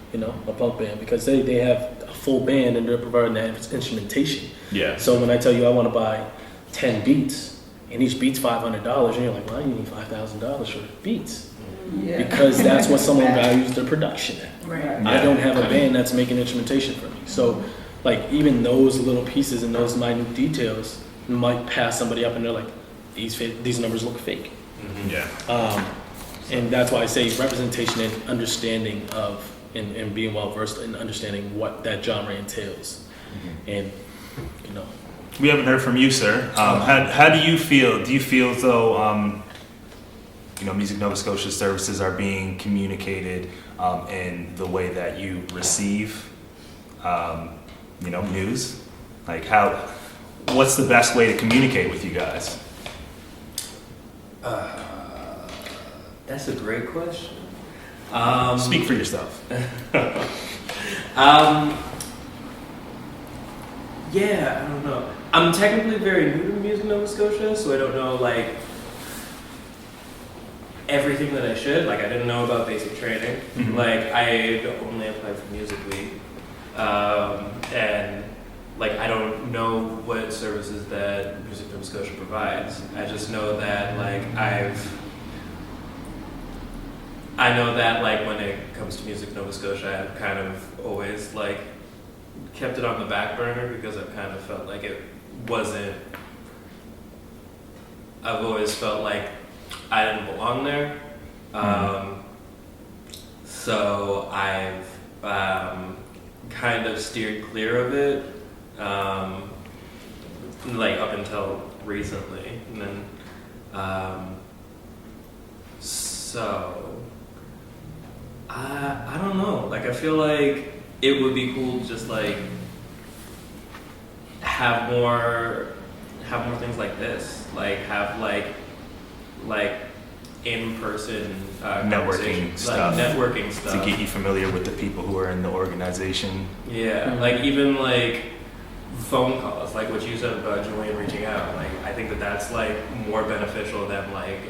a punk band, because they have a full band and they're providing that instrumentation. Yeah. So when I tell you I want to buy 10 beats and each beat's $500, and you're like, well, you need $5,000 for beats. Yeah. Because that's what someone values their production at. Right. I don't have a band that's making instrumentation for me. So like even those little pieces and those minute details might pass somebody up and they're like, these numbers look fake. Mm-hmm. Yeah. And that's why I say representation and understanding of and being well versed in understanding what that genre entails. Mm-hmm. And we haven't heard from you, sir. How do you feel? Do you feel as though Music Nova Scotia services are being communicated in the way that you receive news? Like what's the best way to communicate with you guys? That's a great question. Speak for yourself. Yeah, I don't know. I'm technically very new to Music Nova Scotia, so I don't know like everything that I should. Like I didn't know about basic training. Mm-hmm. Like I only applied for Music Week, and like I don't know what services that Music Nova Scotia provides. I just know that like I know that like when it comes to Music Nova Scotia, I've kind of always like kept it on the back burner because I've kind of felt like it wasn't. I've always felt like I didn't belong there, so I've kind of steered clear of it. like up until recently, and then so I don't know. Like I feel like it would be cool to just like have more things like this. Like have like in-person Networking stuff. like networking stuff to get you familiar with the people who are in the organization. Yeah, like even like phone calls, like what you said about Julien reaching out. Like I think that's like more beneficial than like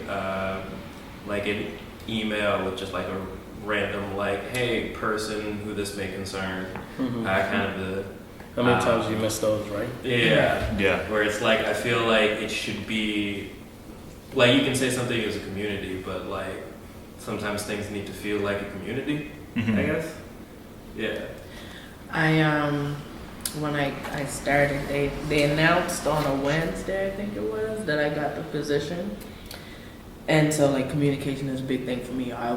an email with just like a random like, hey, person who this may concern. Kind of the. How many times you miss those, right? Yeah. Yeah. Where it's like I feel like it should be like you can say something as a community, but like sometimes things need to feel like a community. I guess. Yeah. When I started, they announced on a Wednesday, I think it was, that I got the position. And so like communication is a big thing for me. I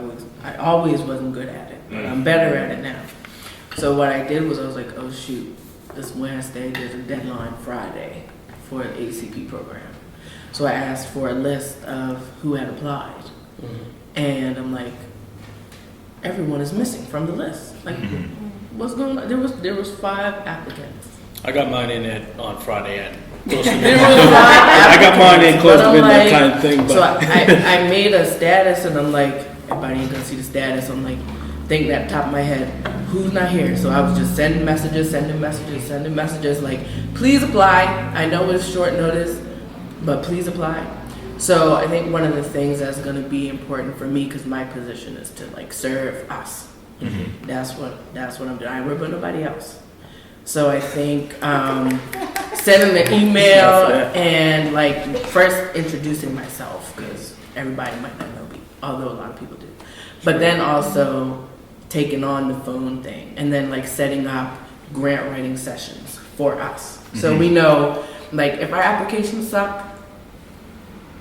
always wasn't good at it, but I'm better at it now. So what I did was I was like, oh shoot, this Wednesday there's a deadline Friday for the ACP program. So I asked for a list of who had applied. And I'm like, everyone is missing from the list. Like, what's going on? There was 5 applicants. I got mine in on Friday and close to There was 5 I got mine in close to midnight like, kind of thing. But. So I made a status and I'm like, everybody ain't gonna see the status. I'm like, thinking at the top of my head, who's not here? So I was just sending messages, like, please apply. I know it's short notice, but please apply. So I think one of the things that's going to be important for me, because my position is to like serve us. That's what I'm doing. I work with nobody else. So I think sending the email and like first introducing myself, because everybody might not know me, although a lot of people do. But then also taking on the phone thing, and then like setting up grant writing sessions for us. So we know, like, if our applications suck,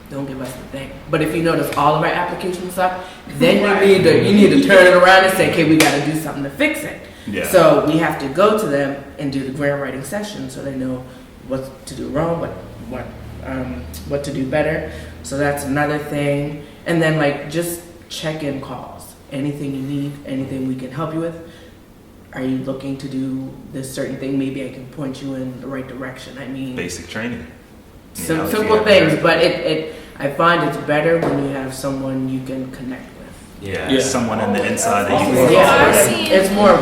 don't give us the thing. But if you notice all of our applications suck, then you need to turn it around and say, okay, we got to do something to fix it. Yeah. So we have to go to them and do the grant writing session so they know what to do wrong, what to do better. So that's another thing. And then like just check-in calls. Anything you need, anything we can help you with. Are you looking to do this certain thing? Maybe I can point you in the right direction. I mean, Basic training. Some simple things, but I find it's better when you have someone you can connect with. Yeah. Someone on the inside that you Yeah. It's more,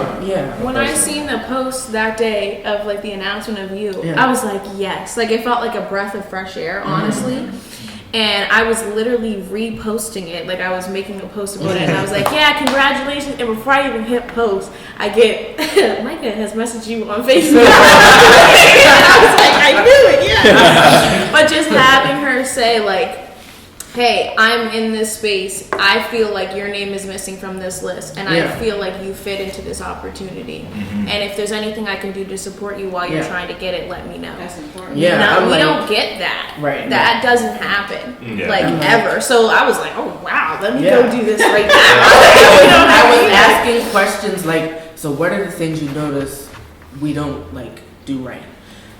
When I seen the post that day of like the announcement of you, Yeah. I was like, yes. Like it felt like a breath of fresh air, honestly. And I was literally reposting it. Like I was making a post about it and I was like, yeah, congratulations. And before I even hit post, I get, Micah has messaged you on Facebook. And I was like, I knew it, yeah. But just having her say like, hey, I'm in this space. I feel like your name is missing from this list, and I feel like you fit into this opportunity. And if there's anything I can do to support you while you're trying to get it, let me know. That's important. Yeah, we don't get that. Right. That doesn't happen, Yeah. ever. So I was like, oh wow, let me go do this right now. I was asking questions like, so what are the things you notice we don't like do right?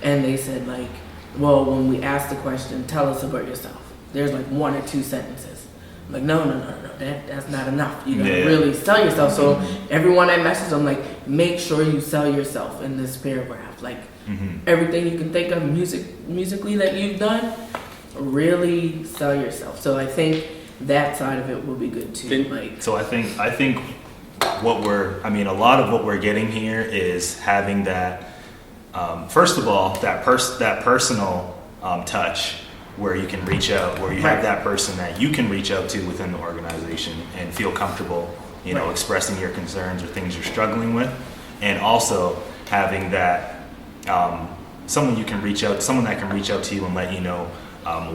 And they said like, well, when we ask the question, tell us about yourself. There's like 1 or 2 sentences. I'm like, no, that's not enough. You gotta really sell yourself. So everyone I message, I'm like, make sure you sell yourself in this paragraph. Like everything you can think of musically that you've done, really sell yourself. So I think that side of it will be good too. So I think a lot of what we're getting here is having that, first of all, that personal touch, where you can reach out, where you have that person that you can reach out to within the organization and feel comfortable, expressing your concerns or things you're struggling with, and also having that someone that can reach out to you and let you know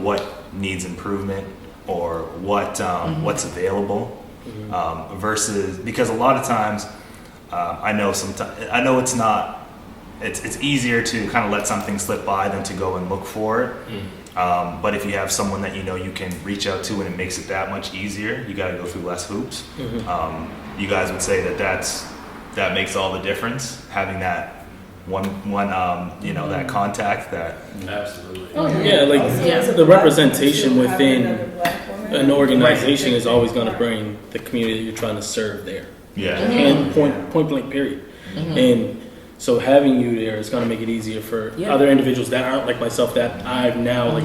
what needs improvement or what's available, versus, because a lot of times I know it's easier to kind of let something slip by than to go and look for it. But if you have someone that you can reach out to and it makes it that much easier, you got to go through less hoops. You guys would say that makes all the difference, having that you know, that contact that. Absolutely. Yeah, like the representation within an organization is always going to bring the community you're trying to serve there. Yeah. And point blank period. And so having you there is going to make it easier for other individuals that aren't like myself that I've now like.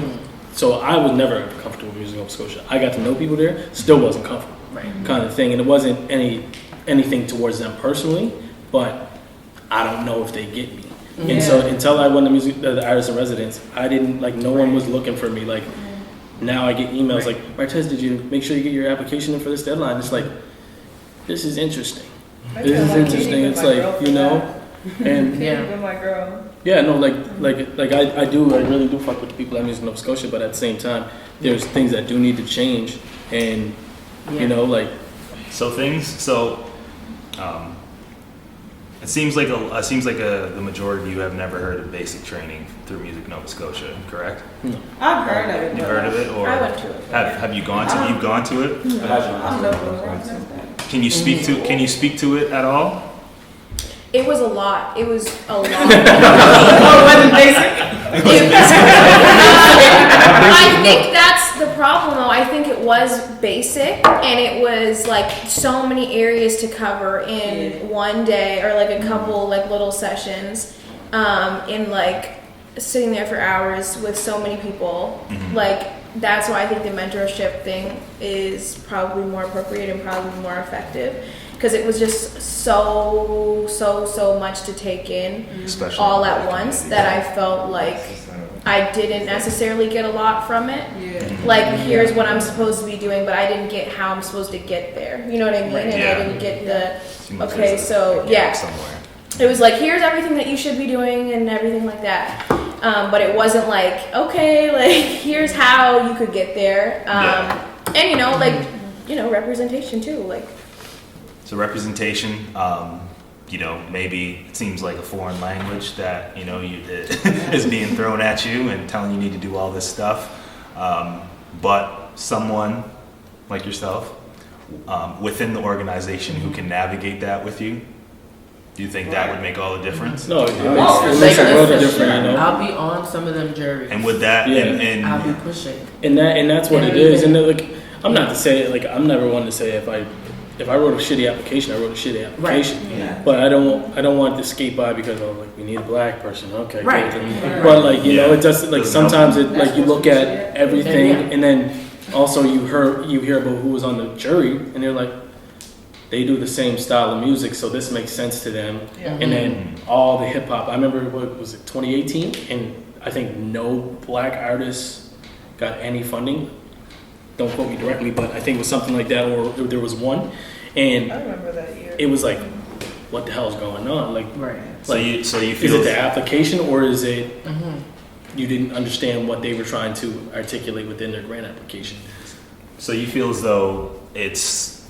So I was never comfortable with Music Nova Scotia. I got to know people there, still wasn't comfortable, kind of thing. And it wasn't anything towards them personally, but I don't know if they get me. And so until I went to the Artists in Residence, I didn't like. No one was looking for me. Like now I get emails like, Martez, did you make sure you get your application in for this deadline? It's like, this is interesting. This is interesting. It's like, you know, and my girl. yeah, no, like I really do fuck with the people at Music Nova Scotia, but at the same time, there's things that do need to change, and you know, like it seems like the majority of you have never heard of basic training through Music Nova Scotia, correct? No. I've heard of it. You've heard of it, or I went to it. have you gone to? You've gone to it. I'm no. Can you speak to it at all? It was a lot. It was a lot. Oh, it wasn't basic? I think that's the problem though. I think it was basic and it was like so many areas to cover in one day or like a couple like little sessions in like sitting there for hours with so many people. Like that's why I think the mentorship thing is probably more appropriate and probably more effective. Because it was just so much to take in all at once that I felt like I didn't necessarily get a lot from it. Like, here's what I'm supposed to be doing, but I didn't get how I'm supposed to get there. You know what I mean? And I didn't get the, okay, so yeah. It was like, here's everything that you should be doing and everything like that. But it wasn't like, okay, like, here's how you could get there. And, you know, like, you know, representation too, like. So representation, you know, maybe it seems like a foreign language that, you know, is being thrown at you and telling you need to do all this stuff. But someone like yourself within the organization who can navigate that with you, do you think that would make all the difference? No, it makes a world of difference, you know. I'll be on some of them juries. And with that, and I'll be pushing. And that's what it is. And like, I'm not to say like I'm never one to say if I wrote a shitty application, I wrote a shitty application. Right. Yeah. But I don't want to skate by because like we need a black person. Okay. Right. Great. But like you know, it does like sometimes it like you look at everything and then also you hear about who was on the jury and they're like they do the same style of music, so this makes sense to them. And then all the hip hop. I remember what was it 2018, and I think no black artists got any funding. Don't quote me directly, but I think it was something like that, or there was one, and I remember that year. It was like, what the hell is going on? Like, So you feel is it the application, or is it you didn't understand what they were trying to articulate within their grant application? So you feel as though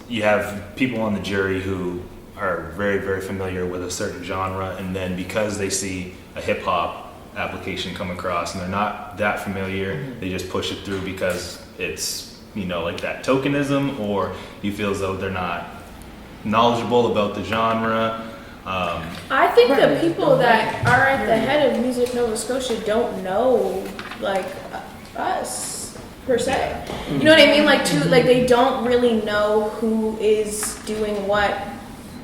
you have people on the jury who are very, very familiar with a certain genre, and then because they see a hip hop application come across and they're not that familiar, they just push it through because it's, you know, like that tokenism, or you feel as though they're not knowledgeable about the genre. I think the people that are at the head of Music Nova Scotia don't know like us per se. You know what I mean? Like like they don't really know who is doing what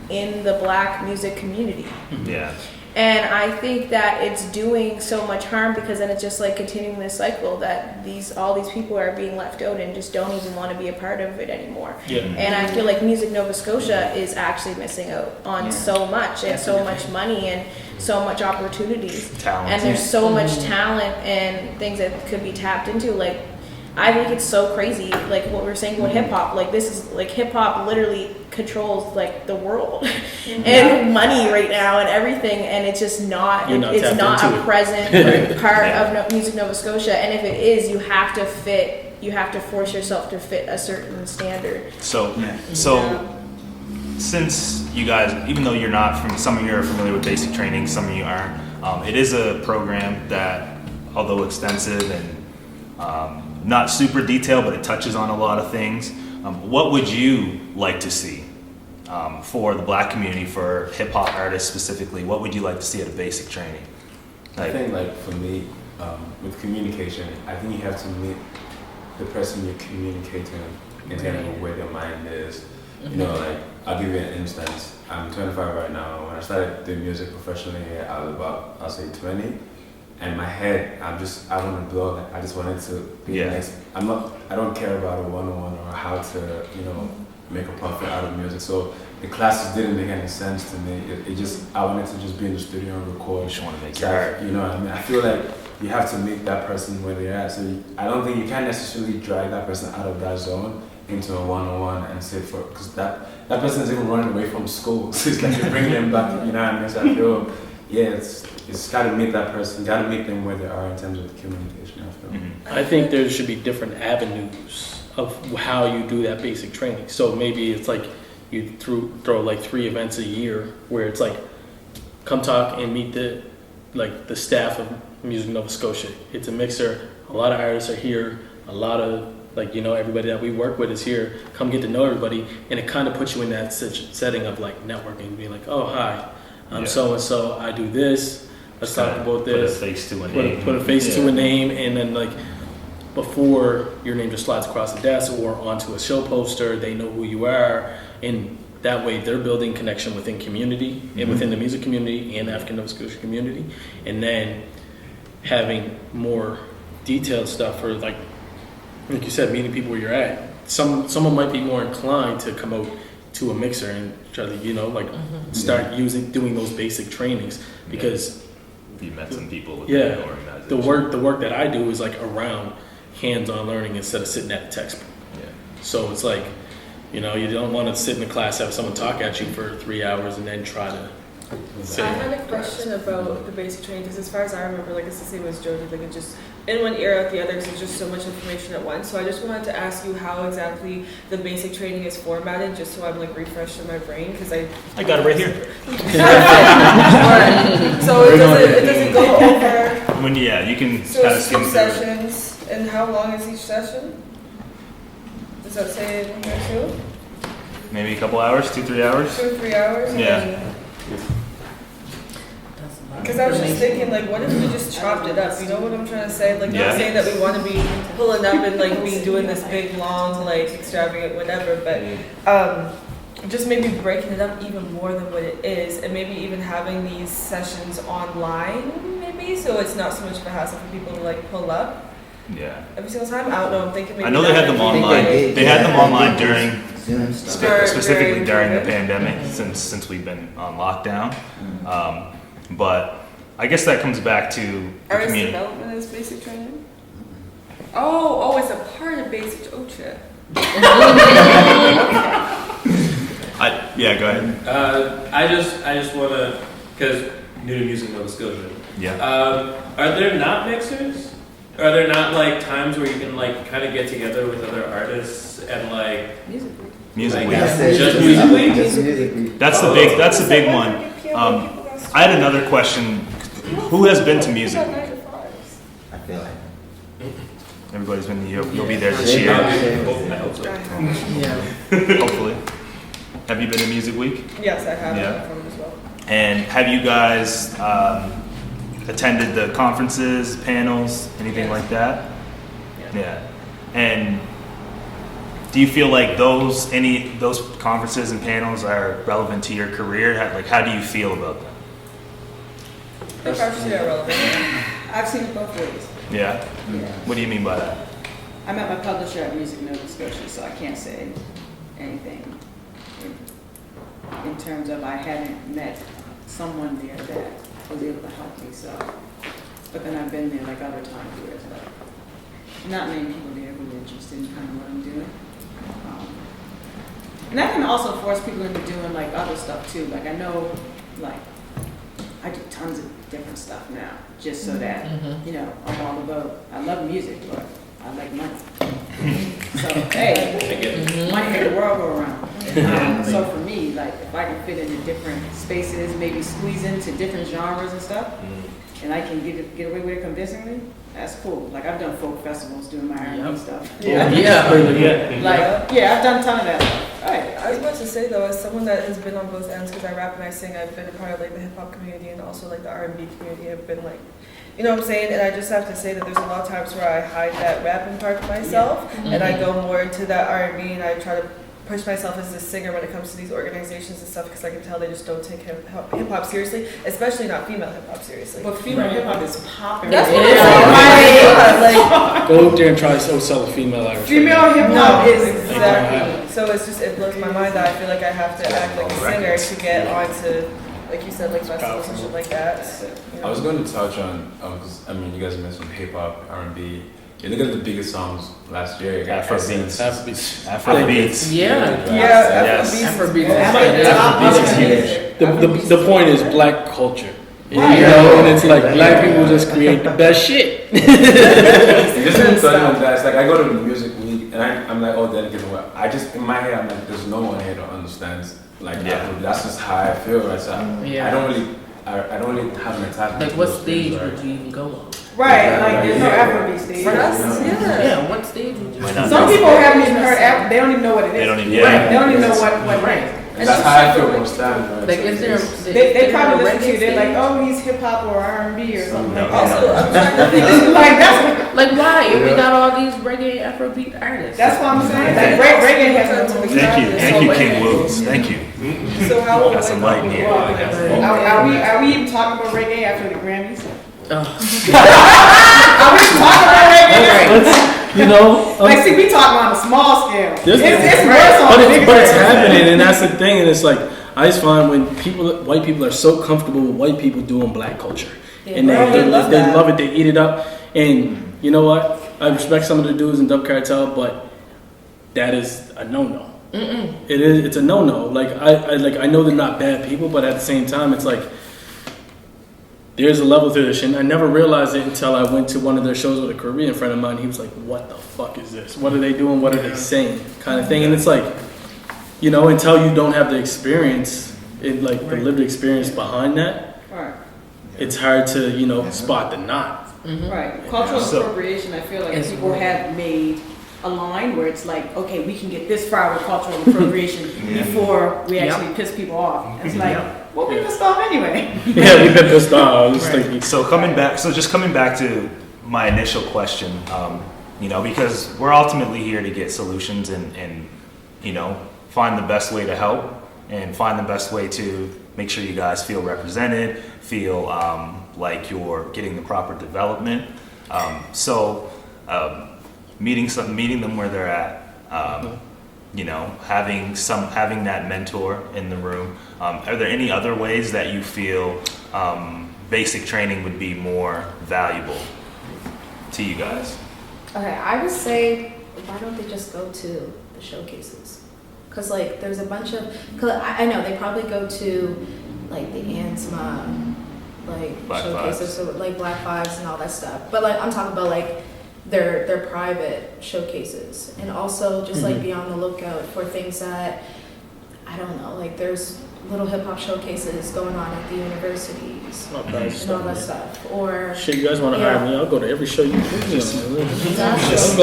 in the black music community. Yeah. And I think that it's doing so much harm because then it's just like continuing this cycle that all these people are being left out and just don't even want to be a part of it anymore. Yeah. And I feel like Music Nova Scotia is actually missing out on so much and so much money and so much opportunities. Talent. And there's so much talent and things that could be tapped into. Like, I think it's so crazy, like what we were saying about hip hop. Like, this is like hip hop literally controls like the world and money right now and everything, and it's just not. It's not a present part of Music Nova Scotia. And if it is, you have to fit. You have to force yourself to fit a certain standard. So since you guys, even though you're not from, some of you are familiar with basic training, some of you aren't. It is a program that, although extensive and not super detailed, but it touches on a lot of things. What would you like to see for the Black community, for hip hop artists specifically, what would you like to see at a basic training? I think like for me, with communication, I think you have to meet the person you're communicating in terms of where their mind is. You know, like I'll give you an instance. I'm 25 right now. When I started doing music professionally, I was about, I'll say 20. And my head, I want to blow. Like, I just wanted to be next. I don't care about a one-on-one or how to, you know, make a profit out of music. So the classes didn't make any sense to me. I wanted to just be in the studio and record. You just want to make it art. You know what I mean? I feel like you have to meet that person where they're at. So I don't think you can't necessarily drag that person out of that zone into a one-on-one and sit for, because that person is even running away from school. So it's like you're bringing them back, you know what I mean? So I feel, it's got to meet that person, got to meet them where they are in terms of the communication, I feel. I think there should be different avenues of how you do that basic training. So maybe it's like you throw like 3 events a year where it's like, come talk and meet the staff of Music Nova Scotia. It's a mixer. A lot of artists are here. A lot of everybody that we work with is here. Come get to know everybody, and it kind of puts you in that setting of like networking, being like, oh hi, I'm so and so. I do this. Let's talk about this. Put a face to a name. Put a face to a name, and then like before your name just slides across the desk or onto a show poster, they know who you are, and that way they're building connection within community and within the music community and the African Nova Scotia community, and then having more detailed stuff for like you said, meeting people where you're at. Someone might be more inclined to come out to a mixer and try to start doing those basic trainings because you met some people with the organization. The work that I do is like around hands-on learning instead of sitting at a textbook. So it's like, you don't want to sit in the class, have someone talk at you for 3 hours and then try to I had a question about the basic training because as far as I remember, like it's the same as Joe did, like it just in one ear out the other because it's just so much information at once. So I just wanted to ask you how exactly the basic training is formatted, just so I'm like refreshed in my brain because I got it right here. So it doesn't go over. You can so kind of it's skim 2 through it. sessions, and how long is each session? Does that say it in here too? Maybe a couple hours, 2-3 hours. 2-3 hours. Yeah. Because I was just thinking, like, what if we just chopped it up? You know what I'm trying to say? Like, not saying that we want to be pulling up and like be doing this big, long, like extravagant, whatever, but just maybe breaking it up even more than what it is, and maybe even having these sessions online, maybe, so it's not so much of a hassle for people to like pull up. Yeah. Every single time? I don't know. I'm thinking maybe. I know they had them online. They had them online during, Zoom stuff. specifically during the pandemic, since we've been on lockdown. But I guess that comes back to the Artist community. development is basic training? Oh, it's a part of basic. Oh, shit. Go ahead. I just want to, because new to Music Nova Scotia. Yeah. Are there not mixers? Are there not like times where you can like kind of get together with other artists and like music Music week. Just music week? Just music week. That's the big one. I had another question. Who has been to music week? I feel like. Everybody's been. You'll be there this year. I hope so. Yeah. Hopefully. Have you been to music week? Yes, I have. Yeah. As well. And have you guys attended the conferences, panels, anything like that? Yeah. And do you feel like those conferences and panels are relevant to your career? How do you feel about them? The conferences are relevant. I've seen it both ways. Yeah? What do you mean by that? I met my publisher at Music Nova Scotia, so I can't say anything in terms of I haven't met someone there that was able to help me. So, but then I've been there like other times where it's like not many people there who are interested in kind of what I'm doing. And that can also force people into doing like other stuff too. Like I know, like I do tons of different stuff now, just so that I'm all about. I love music, but I like money. So hey, money make the world go around. So for me, like if I can fit into different spaces, maybe squeeze into different genres and stuff, and I can get away with it convincingly, that's cool. Like I've done folk festivals doing my R&B stuff. Yeah. Like I've done a ton of that stuff. Right. I was about to say though, as someone that has been on both ends, because I rap and I sing, I've been a part of like the hip hop community and also like the R&B community. I've been like, you know what I'm saying? And I just have to say that there's a lot of times where I hide that rapping part of myself, and I go more into that R&B, and I try to push myself as a singer when it comes to these organizations and stuff, because I can tell they just don't take hip hop seriously, especially not female hip hop seriously. But female hip hop is popping. That's what I'm saying. Like, Go up there and try to sell a female Irish. female hip hop no, is exactly. So it's just, it blows my mind that I feel like I have to act like a singer to get onto, like you said, like festivals and shit like that. You know? I was going to touch on, because I mean, you guys mentioned hip hop, R&B. You look at the biggest songs last year. Afrobeats. Afrobeats. Yeah. Afrobeats is huge. The point is black culture. You know, and it's like black people just create the best shit. Just in touch on that, it's like I go to the music week and I'm like, oh, dedicated. I just in my head I'm like, there's no one here that understands like Afrobeat. That's just how I feel, right? So I don't really have an attachment. Like, what stage would you even go on? Right, like there's no Afrobeat stage. Yeah, what stage would you? Some people haven't even heard Afro. They don't even know what it is. They don't even, They don't even know what rank. And that's how I feel most times, right? Like, is there? They probably listen to you. They're like, oh, he's hip hop or R&B or something. No. Also, I'm trying to think. Like that's Like, why? We got all these reggae Afrobeat artists. that's what I'm saying. Like reggae has no. Thank you, King Woods. Thank you. So how Got some light in here. Are we even talking about reggae after the Grammys? Oh. Are we talking about reggae? You know, Like, see, we talking on a small scale. It's There's- worse on the bigger but it's scale. happening, and that's the thing. And it's like I just find when white people are so comfortable with white people doing black culture, and they love it, they eat it up. And you know what? I respect some of the dudes in Dub Cartel, but that is a no-no. It's a no-no. Like I know they're not bad people, but at the same time, it's like there's a level to this shit. I never realized it until I went to one of their shows with a Korean friend of mine. He was like, "What the fuck is this? What are they doing? What are they saying?" Kind of thing. And it's like, you know, until you don't have the experience, the lived experience behind that, Right. it's hard to spot the knot. Right. Cultural appropriation, I feel like people have made a line where it's like, okay, we can get this far with cultural appropriation before we actually piss people off. It's like, well, we pissed off anyway. Yeah, we've been pissed off. Just coming back to my initial question, because we're ultimately here to get solutions and find the best way to help and find the best way to make sure you guys feel represented, feel like you're getting the proper development. Meeting them where they're at, having that mentor in the room. Are there any other ways that you feel basic training would be more valuable to you guys? Okay, I would say, why don't they just go to the showcases? Because, like, there's a bunch of, because I know they probably go to, like, the ANSMA, like, Black showcases, so, like, Black Fives and all that stuff. But, like, I'm talking about, like, their private showcases. And also just, like, be on the lookout for things that, I don't know, like, there's little hip-hop showcases going on at the universities and all that stuff. Or shit, you guys want to hire me? I'll go to every show you do.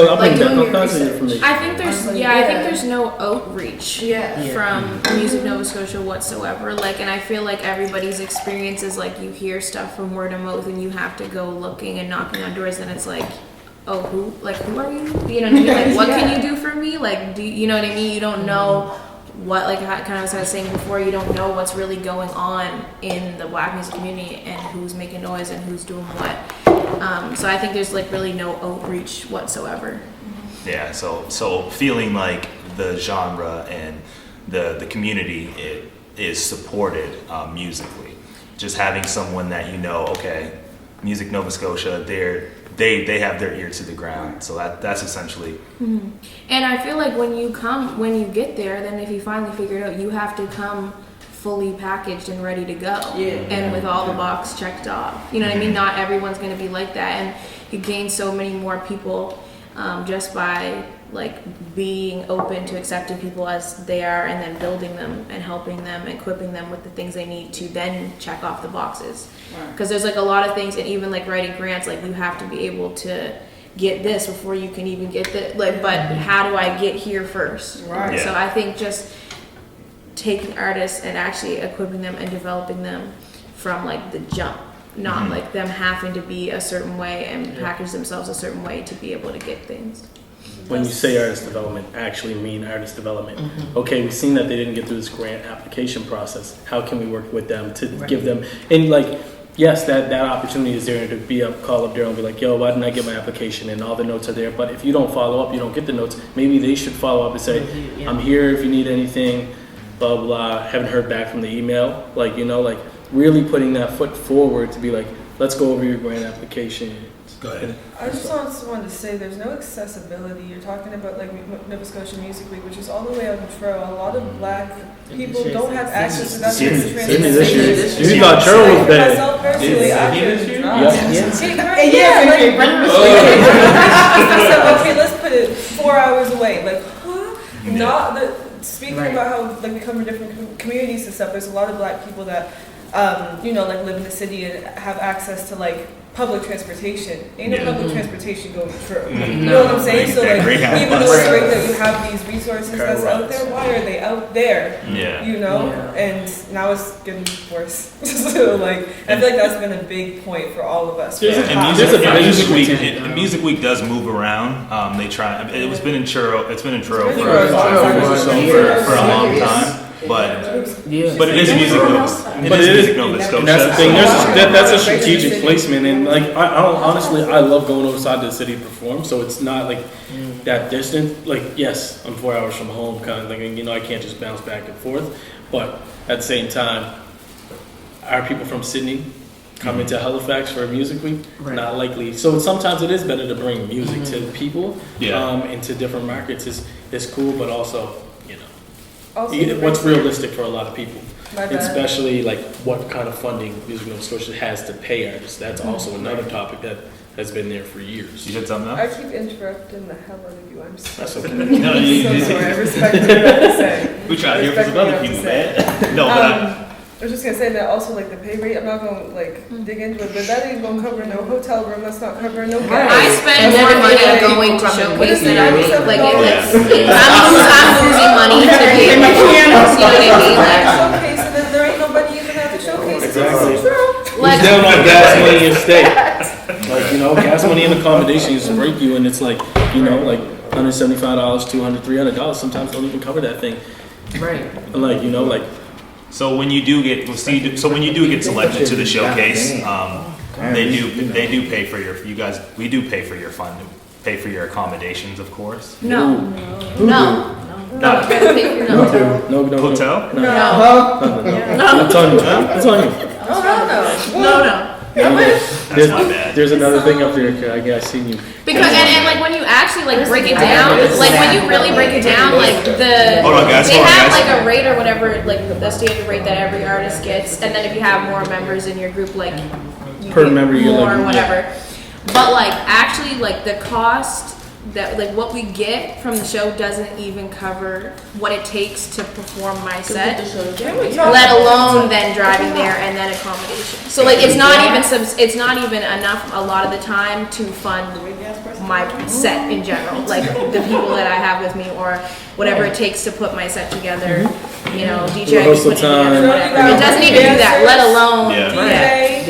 I'll bring down all kinds of information. I think there's no outreach Yeah. from Music Nova Scotia whatsoever. Like, and I feel like everybody's experience is like you hear stuff from word of mouth, and you have to go looking and knocking on doors, and it's like, oh, who are you? You know what I mean? Like, what can you do for me? Like, you know what I mean? You don't know what, like, kind of as I was saying before, you don't know what's really going on in the Black music community and who's making noise and who's doing what. So I think there's like really no outreach whatsoever. Yeah, so feeling like the genre and the community is supported musically. Just having someone that okay, Music Nova Scotia, they have their ear to the ground. So that's essentially. Mm-hmm. And I feel like when you get there, then if you finally figure it out, you have to come fully packaged and ready to go. Yeah. And with all the box checked off. You know what I mean? Not everyone's going to be like that. And you gain so many more people just by like being open to accepting people as they are and then building them and helping them and equipping them with the things they need to then check off the boxes. Because there's like a lot of things, and even like writing grants, like you have to be able to get this before you can even get the like. But how do I get here first? Right. So I think just taking artists and actually equipping them and developing them from like the jump, not like them having to be a certain way and package themselves a certain way to be able to get things. When you say artist development, actually mean artist development. Okay, we've seen that they didn't get through this grant application process. How can we work with them to give them, and like, yes, that opportunity is there to be up, call up there and be like, yo, why didn't I get my application? And all the notes are there. But if you don't follow up, you don't get the notes. Maybe they should follow up and say, I'm here if you need anything, blah, blah, haven't heard back from the email. Like, you know, like really putting that foot forward to be like, let's go over your grant application. Go ahead. I just wanted to say there's no accessibility. You're talking about like Nova Scotia Music Week, which is all the way out in Truro. A lot of black people don't have access to that transportation. You thought Truro was bad. Myself personally, I could not. Okay, let's put it 4 hours away. Like, huh? Not the, speaking about how like we come from different communities and stuff. There's a lot of black people that you know, like live in the city and have access to like public transportation. Ain't no public transportation going through. You know what I'm saying? So like, even though it's great that you have these resources that's out there, why are they out there? You know? And now it's getting worse. So like, I feel like that's been a big point for all of us. And Music Week does move around. They try. It's been in Truro. It's been in Truro for a long time. But it is Music Nova Scotia. And that's the thing. That's a strategic placement, and like honestly, I love going outside the city to perform. So it's not like that distant. Like, yes, I'm 4 hours from home, kind of thing. And, you know, I can't just bounce back and forth. But at the same time, are people from Sydney coming to Halifax for a Music Week? Not likely. So sometimes it is better to bring music to people. Into different markets is cool, but also. What's realistic for a lot of people, especially like what kind of funding Music Nova Scotia has to pay artists. That's also another topic that has been there for years. You said something else? I keep interrupting the hell out of you. I'm so That's okay. No, so sorry. I respect what you have to say. We try to hear from some other people, man. No, but I was just gonna say that also like the pay rate. I'm not gonna like dig into it, but that ain't gonna cover no hotel room. That's not covering no gas. I spend more money going to showcase than I make. Like I'm losing money to be able to showcase, and then there ain't nobody even at the showcase. Exactly. Who's down on gas money and stay? Like, you know, gas money and accommodation used to break you, and it's like, you know, like $175, $200, $300 sometimes don't even cover that thing. Right. And like, you know, like. So when you do get selected to the showcase, they do pay for you guys. We do pay for your fund, pay for your accommodations, of course. No. Not No. hotel. No. It's on you. It's on you. No. There's another thing up there. I seen you. Because and like when you actually like break it down, like when you really break it down, like they have like a rate or whatever, like the standard rate that every artist gets, and then if you have more members in your group, like you per get member more or whatever. But like actually, like the cost that like what we get from the show doesn't even cover what it takes to perform my set, let alone then driving there and then accommodation. So like it's not even enough a lot of the time to fund my set in general, like the people that I have with me or whatever it takes to put my set together. You know, DJ I can put it together, whatever. It doesn't even do that, let alone and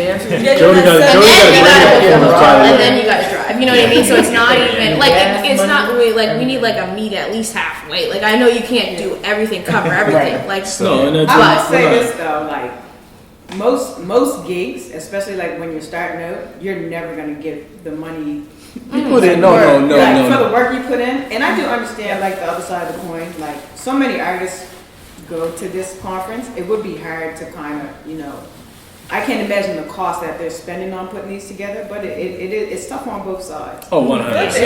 then you guys drive. You know what I mean? So it's not even like it's not really like we need like a meet at least halfway. Like I know you can't do everything, cover everything. Like I would say this though, like most gigs, especially like when you're starting out, you're never gonna get the money. You put in no. For the work you put in, and I do understand like the other side of the coin. Like so many artists go to this conference, it would be hard to kind of, you know, I can't imagine the cost that they're spending on putting these together, but it's tough on both sides. Oh, 100%. But at the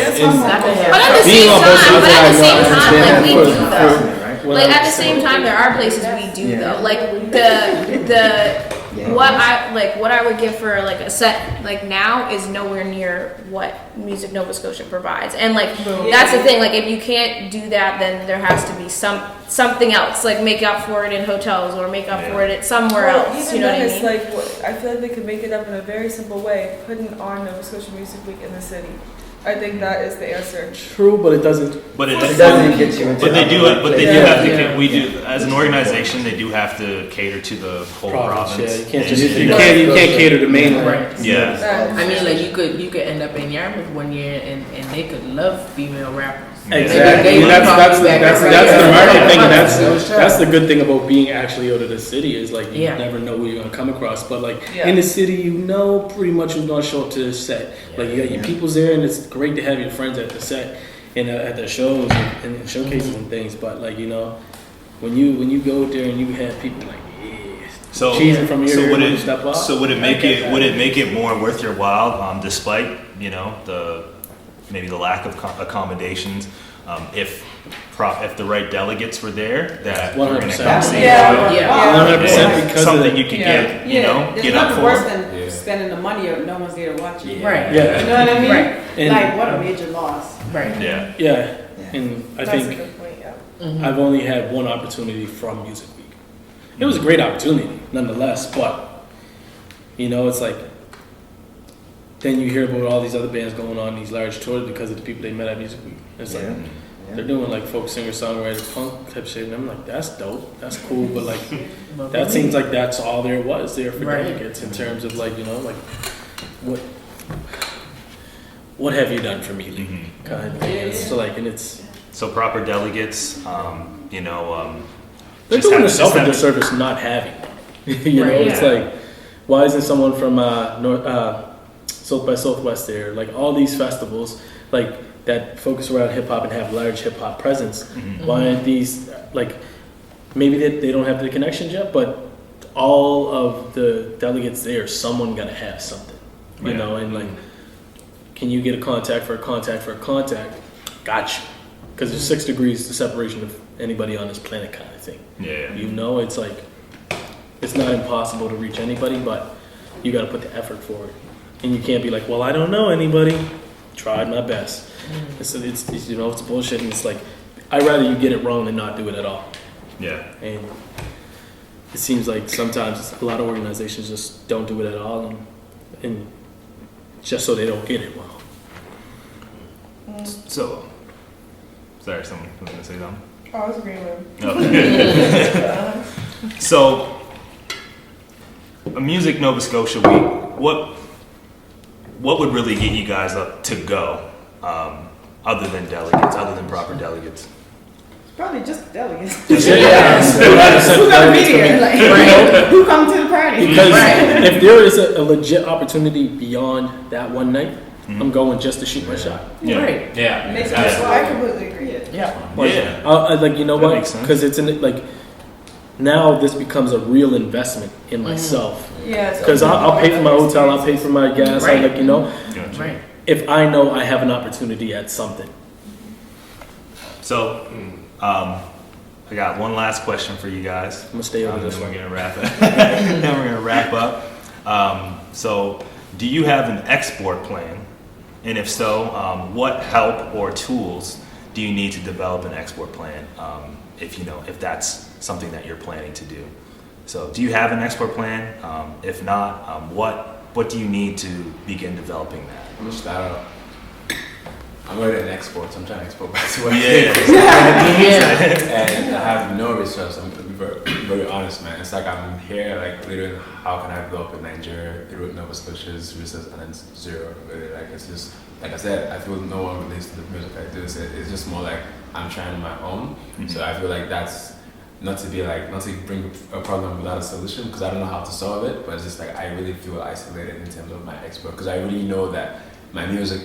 same time, like we do though. Like at the same time, there are places we do though. Like what I would give for like a set like now is nowhere near what Music Nova Scotia provides, and like that's the thing. Like if you can't do that, then there has to be something else, like make up for it in hotels or make up for it at somewhere else. You know what I mean? It's like I feel like they could make it up in a very simple way, putting on Nova Scotia Music Week in the city. I think that is the answer. True, but it doesn't. But It doesn't get you into. But they do. But they do Yeah. have to. Yeah. We do as an organization. They do have to cater to the whole province. Yeah, you can't And- just you can't cater to mainland. Yeah. I mean, like you could end up in Yarmouth one year and they could love female rappers. Exactly. That's the market thing. That's the good thing about being actually out of the city is like you never know who you're gonna come across. But like in the city, you know pretty much who's gonna show up to the set. Like you got your people's there, and it's great to have your friends at the set and at the shows and showcases and things. But like when you go there and you have people like cheesing from here so would and it stuff off. so would it make it more worth your while, despite maybe the lack of accommodations, if the right delegates were there that were going to come see 100% because something you could get There's get up nothing for. worse than spending the money or no one's there to watch you. Right. Yeah. You know what I mean? Right. And- Like, what a major loss. Right. Yeah. Yeah, and I That's a think good point, yeah. I've only had one opportunity from Music Week. It was a great opportunity, nonetheless, but it's like then you hear about all these other bands going on these large tours because of the people they met at Music Week. It's like they're doing like folk singer songwriter punk type shit, and I'm like, that's dope, that's cool, but like that seems like that's all there was there for delegates in terms of like like what have you done for me, kind of thing. So like, and it's so proper delegates, they're just doing have- themselves a just have- disservice not having. It's like, why isn't someone from South by Southwest there? Like all these festivals, like that focus around hip hop and have large hip hop presence. Why aren't these like? Maybe they don't have the connections yet, but all of the delegates there, someone gotta have something, and like, can you get a contact for a contact for a contact? Gotcha. Because there's 6 degrees to separation of anybody on this planet, kind of thing. Yeah. It's like it's not impossible to reach anybody, but you got to put the effort for it, and you can't be like, well, I don't know anybody. Tried my best. It's bullshit, and it's like I'd rather you get it wrong than not do it at all. Yeah. And it seems like sometimes a lot of organizations just don't do it at all, and just so they don't get it wrong. So, sorry, someone was going to say something. I was agreeing with him. Okay. So, a Music Nova Scotia week. What would really get you guys up to go, other than delegates, other than proper delegates? Probably just delegates. Who gonna be here? Like, who come to the party? Because if there is a legit opportunity beyond that one night, I'm going just to shoot my shot. Right. Yeah. Makes I sense. completely agree. Like you know That what? makes sense. Because it's in like now this becomes a real investment in myself. Yeah. Because I'll pay for my hotel, I'll pay for my gas. Right. Gotcha. Right. If I know I have an opportunity at something. So, I got one last question for you guys. I'm gonna stay over this Then one. we're gonna wrap it. Then we're gonna wrap up. So, do you have an export plan? And if so, what help or tools do you need to develop an export plan? If that's something that you're planning to do. So, do you have an export plan? If not, what do you need to begin developing that? I'm gonna start out. I'm already in exports. I'm trying to export back to where Yeah. And I have no resource. I'm gonna be very, very honest, man. It's like I'm here, like literally, how can I blow up in Nigeria? Through Nova Scotia's resource and then zero. Really, like it's just like I said. I feel no one relates to the music I do. So it's just more like I'm trying on my own. So I feel like that's not to bring a problem without a solution because I don't know how to solve it. But it's just like I really feel isolated in terms of my export because I really know that my music.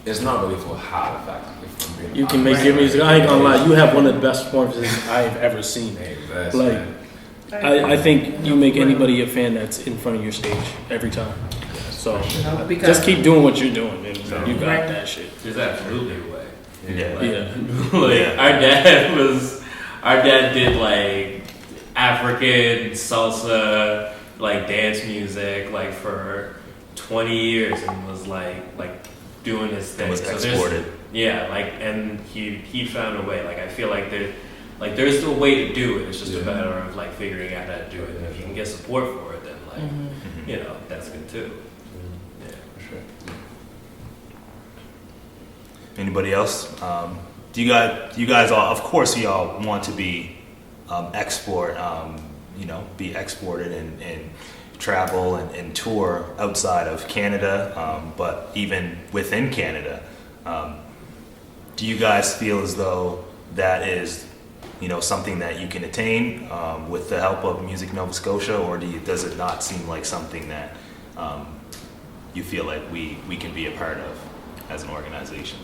It's not really for how, in fact, if I'm being You can honest. make your music. I ain't gonna lie. You have one of the best performances I've ever seen. Hey, bless, Like, man. I think you make anybody a fan that's in front of your stage every time. So just keep doing what you're doing, man. You got that shit. There's absolutely a way. Yeah. Like our dad did like African salsa, like dance music, like for 20 years and was like doing his thing. Was So exported. and he found a way. Like I feel like there's a way to do it. It's just a matter of like figuring out how to do it. And if you can get support for it, then like that's good too. Yeah, for sure. Anybody else? Do you guys all, of course, you all want to be be exported and travel and tour outside of Canada, but even within Canada. Do you guys feel as though that is, something that you can attain with the help of Music Nova Scotia, or does it not seem like something that you feel like we can be a part of as an organization?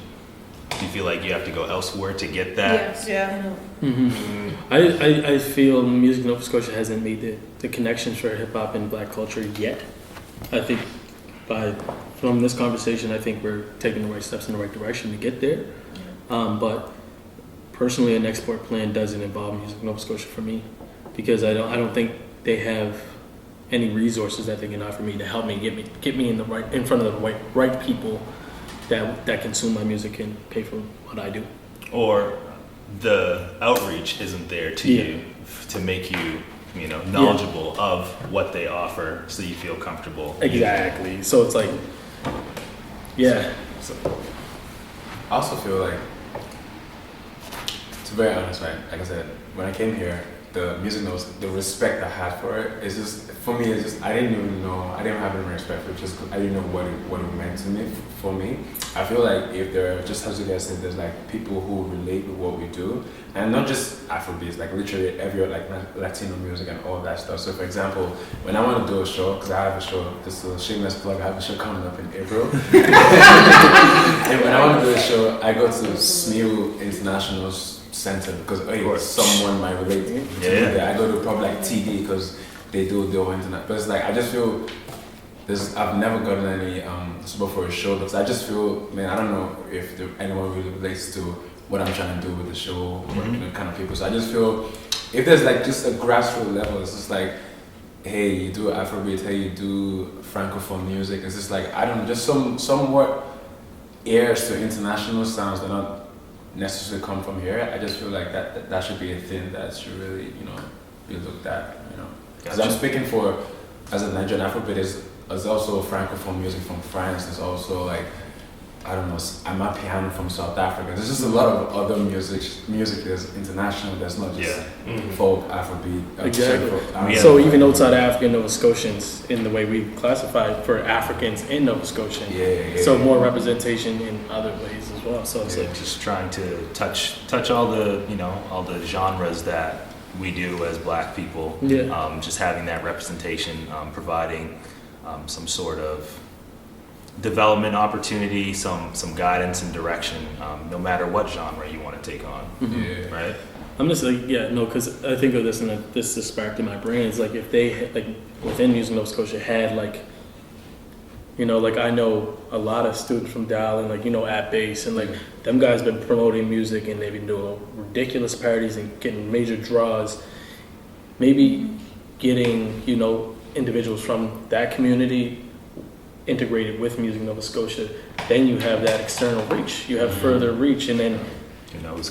Do you feel like you have to go elsewhere to get that? Yes. Yeah. Mm-hmm. I feel Music Nova Scotia hasn't made the connections for hip hop and black culture yet. I think from this conversation, I think we're taking the right steps in the right direction to get there. But personally, an export plan doesn't involve Music Nova Scotia for me, because I don't think they have any resources that they can offer me to help me get me in front of the right people that consume my music and pay for what I do. Or the outreach isn't there to you to make you knowledgeable of what they offer, so you feel comfortable. Exactly. So it's like, So I also feel like, to be very honest, right? Like I said, when I came here, the music notes, the respect I had for it, it's just, for me, it's just, I didn't even know, I didn't have any respect for it, just I didn't know what it meant to me, for me. I feel like if there, just as you guys said, there's like people who relate with what we do, and not just Afrobeats, like literally every like Latino music and all that stuff. So for example, when I want to do a show, because I have a show, this is a shameless plug, I have a show coming up in April. And when I want to do a show, I go to SMU International Center because someone might relate to me there. I go to probably like TD because they do their own internet. But it's like, I just feel I've never gotten any support for a show because I just feel, man, I don't know if anyone really relates to what I'm trying to do with the show, what kind of people. So I just feel if there's like just a grassroots level, it's just like, hey, you do Afrobeat, hey, you do Francophone music. It's just like, I don't know, just somewhat heirs to international sounds that not necessarily come from here. I just feel like that should be a thing that should really, be looked at, Because I'm speaking for, as a Nigerian Afrobeat, there's also Francophone music from France. There's also like, I don't know, Amapiano from South Africa. There's just a lot of other music that's international. That's not just folk, Afrobeat. Exactly. So even outside Africa, Nova Scotians, in the way we classify for Africans in Nova Scotia. So more representation in other ways as well. So it's like just trying to touch all the all the genres that we do as Black people. Just having that representation, providing some sort of development opportunity, some guidance and direction, no matter what genre you want to take on. Right? I'm just like, because I think of this and this is sparked in my brain. It's like if they like within Music Nova Scotia had like, like I know a lot of students from Dal and like at base and like them guys been promoting music and they've been doing ridiculous parties and getting major draws. Maybe getting individuals from that community integrated with Music Nova Scotia, then you have that external reach. You have further reach, and then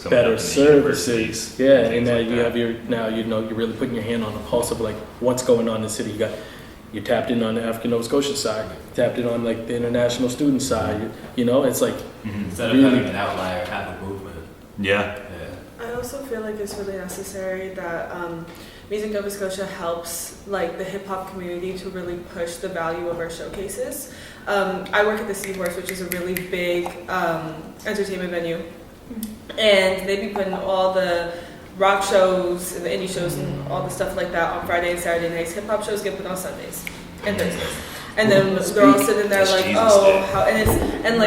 better services. And now you have you're really putting your hand on the pulse of like what's going on in the city. You tapped in on the African Nova Scotia side, tapped in on like the international student side. It's like instead of having an outlier, have a movement. I also feel like it's really necessary that Music Nova Scotia helps like the hip hop community to really push the value of our showcases. I work at the Seahorse, which is a really big entertainment venue, and they be putting all the rock shows and the indie shows and all the stuff like that on Friday and Saturday nights. Hip hop shows get put on Sundays and Thursdays. And then they're all sitting there like,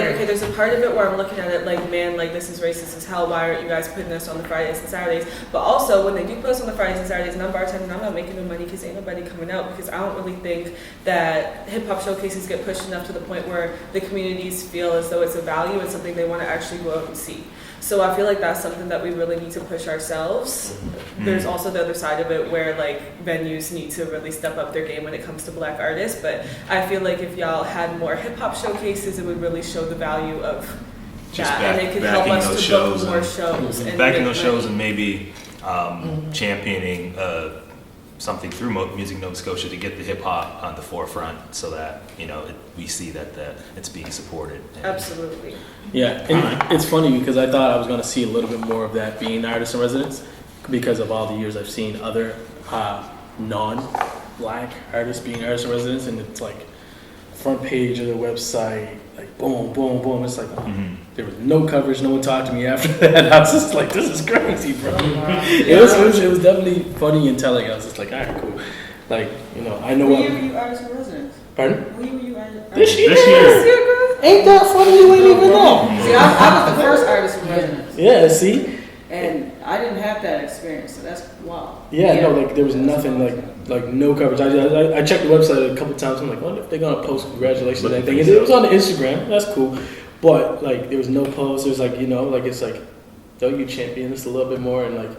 okay, there's a part of it where I'm looking at it like, man, like this is racist as hell. Why aren't you guys putting this on the Fridays and Saturdays? But also when they do post on the Fridays and Saturdays and I'm bartending, I'm not making no money because ain't nobody coming out, because I don't really think that hip hop showcases get pushed enough to the point where the communities feel as though it's a value and something they want to actually go out and see. So I feel like that's something that we really need to push ourselves. There's also the other side of it where like venues need to really step up their game when it comes to Black artists. But I feel like if y'all had more hip hop showcases, it would really show the value of that, and it could help us to book more shows. Backing those shows and maybe championing something through Music Nova Scotia to get the hip hop on the forefront, so that we see that it's being supported. Absolutely. Yeah, and it's funny because I thought I was going to see a little bit more of that being artist in residence because of all the years I've seen other non-black artists being artists in residence, and it's like front page of the website, like boom, boom, boom. It's like there was no coverage. No one talked to me after that. I was just like, this is crazy, bro. It was definitely funny and telling. I was just like, all right, cool. Like, I know what. When were you artist in residence? Pardon? When were you artist? This year. Ain't that funny? You ain't even know. See, I was the first artist in residence. Yeah, see? And I didn't have that experience, so that's wow. Yeah, no, like there was nothing, like no coverage. I checked the website a couple times. I'm like, what if they're gonna post congratulations and anything? It was on the Instagram. That's cool, but like there was no post. There's like it's like, don't you champion this a little bit more and like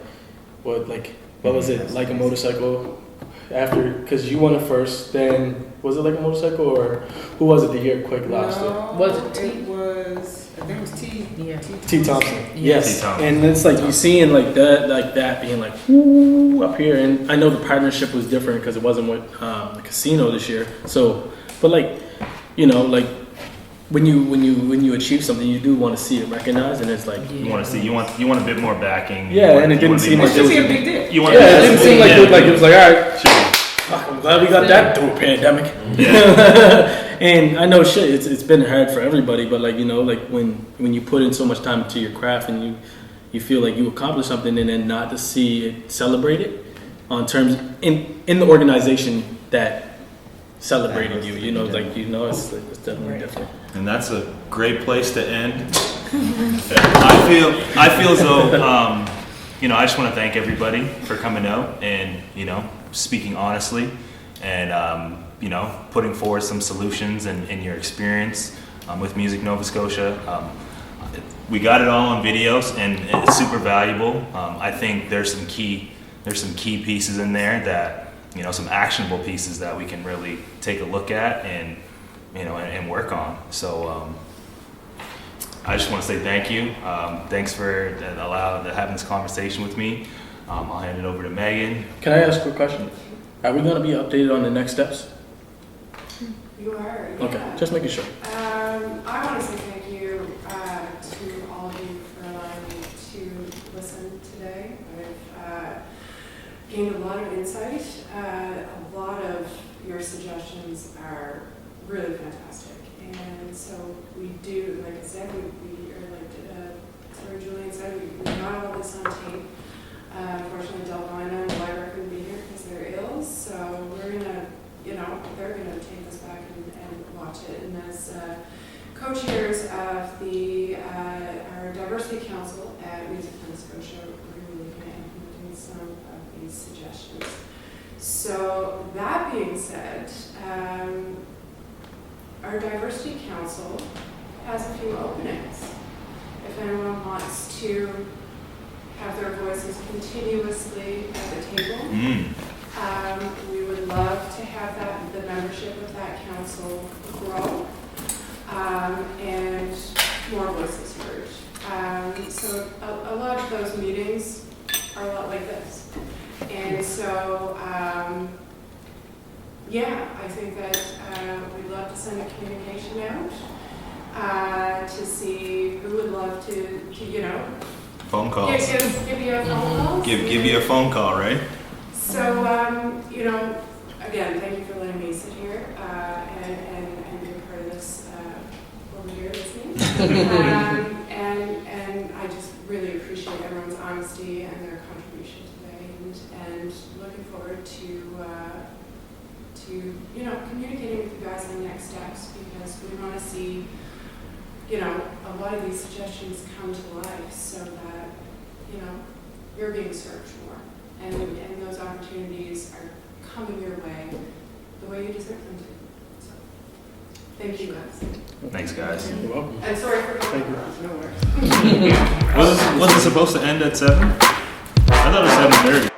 what was it, like a motorcycle after, because you won it first. Then was it like a motorcycle or who was it the year Quake lost it? Was it T? I think it was T. Yeah. T. Thompson. Yes. T. Thompson. And it's like you seeing like that being like woo up here. And I know the partnership was different because it wasn't with the casino this year. So, but like, like when you achieve something, you do want to see it recognized, and it's like you want to see you want a bit more backing. Yeah, and it didn't seem like it should be a big deal. It didn't seem like it was like all right. I'm glad we got that through a pandemic. Yeah. And I know it's been hard for everybody, but like when you put in so much time into your craft and you feel like you accomplished something, and then not to see it celebrated on terms in the organization that celebrated you, it's definitely different. And that's a great place to end. I feel as though I just want to thank everybody for coming out and speaking honestly and putting forward some solutions and your experience with Music Nova Scotia. We got it all on videos, and it's super valuable. I think there's some key pieces in there that some actionable pieces that we can really take a look at and and work on. So I just want to say thank you. Thanks for having this conversation with me. I'll hand it over to Megan. Can I ask a quick question? Are we going to be updated on the next steps? You are. Yeah. Okay, just making sure. I want to say thank you to all of you for allowing me to listen today. I've gained a lot of insight. A lot of your suggestions are really fantastic, and so we do, like I said, we are like Julien said, we got all this on tape. Unfortunately, Delvina and Lyra couldn't be here because they're ill, so we're gonna, they're gonna take this back and watch it. And as co-chairs of our Diversity Council at Music Nova Scotia, we're really going to implement some of these suggestions. So that being said, our Diversity Council has a few openings. If anyone wants to have their voices continuously at the table, we would love to have the membership of that council grow and more voices heard. So a lot of those meetings are a lot like this. And so, I think that we'd love to send a communication out to see who would love to phone calls. Give you a phone call. Give you a phone call, right? So, again, thank you for letting me sit here and be a part of this over here listening. And I just really appreciate everyone's honesty and their contribution today, and looking forward to communicating with you guys on the next steps, because we want to see a lot of these suggestions come to life so that you're being served more. And those opportunities are coming your way the way you deserve them to. So, thank you guys. Thanks, guys. You're welcome. And sorry for coming. No worries. Was it supposed to end at 7? I thought it was 7:30.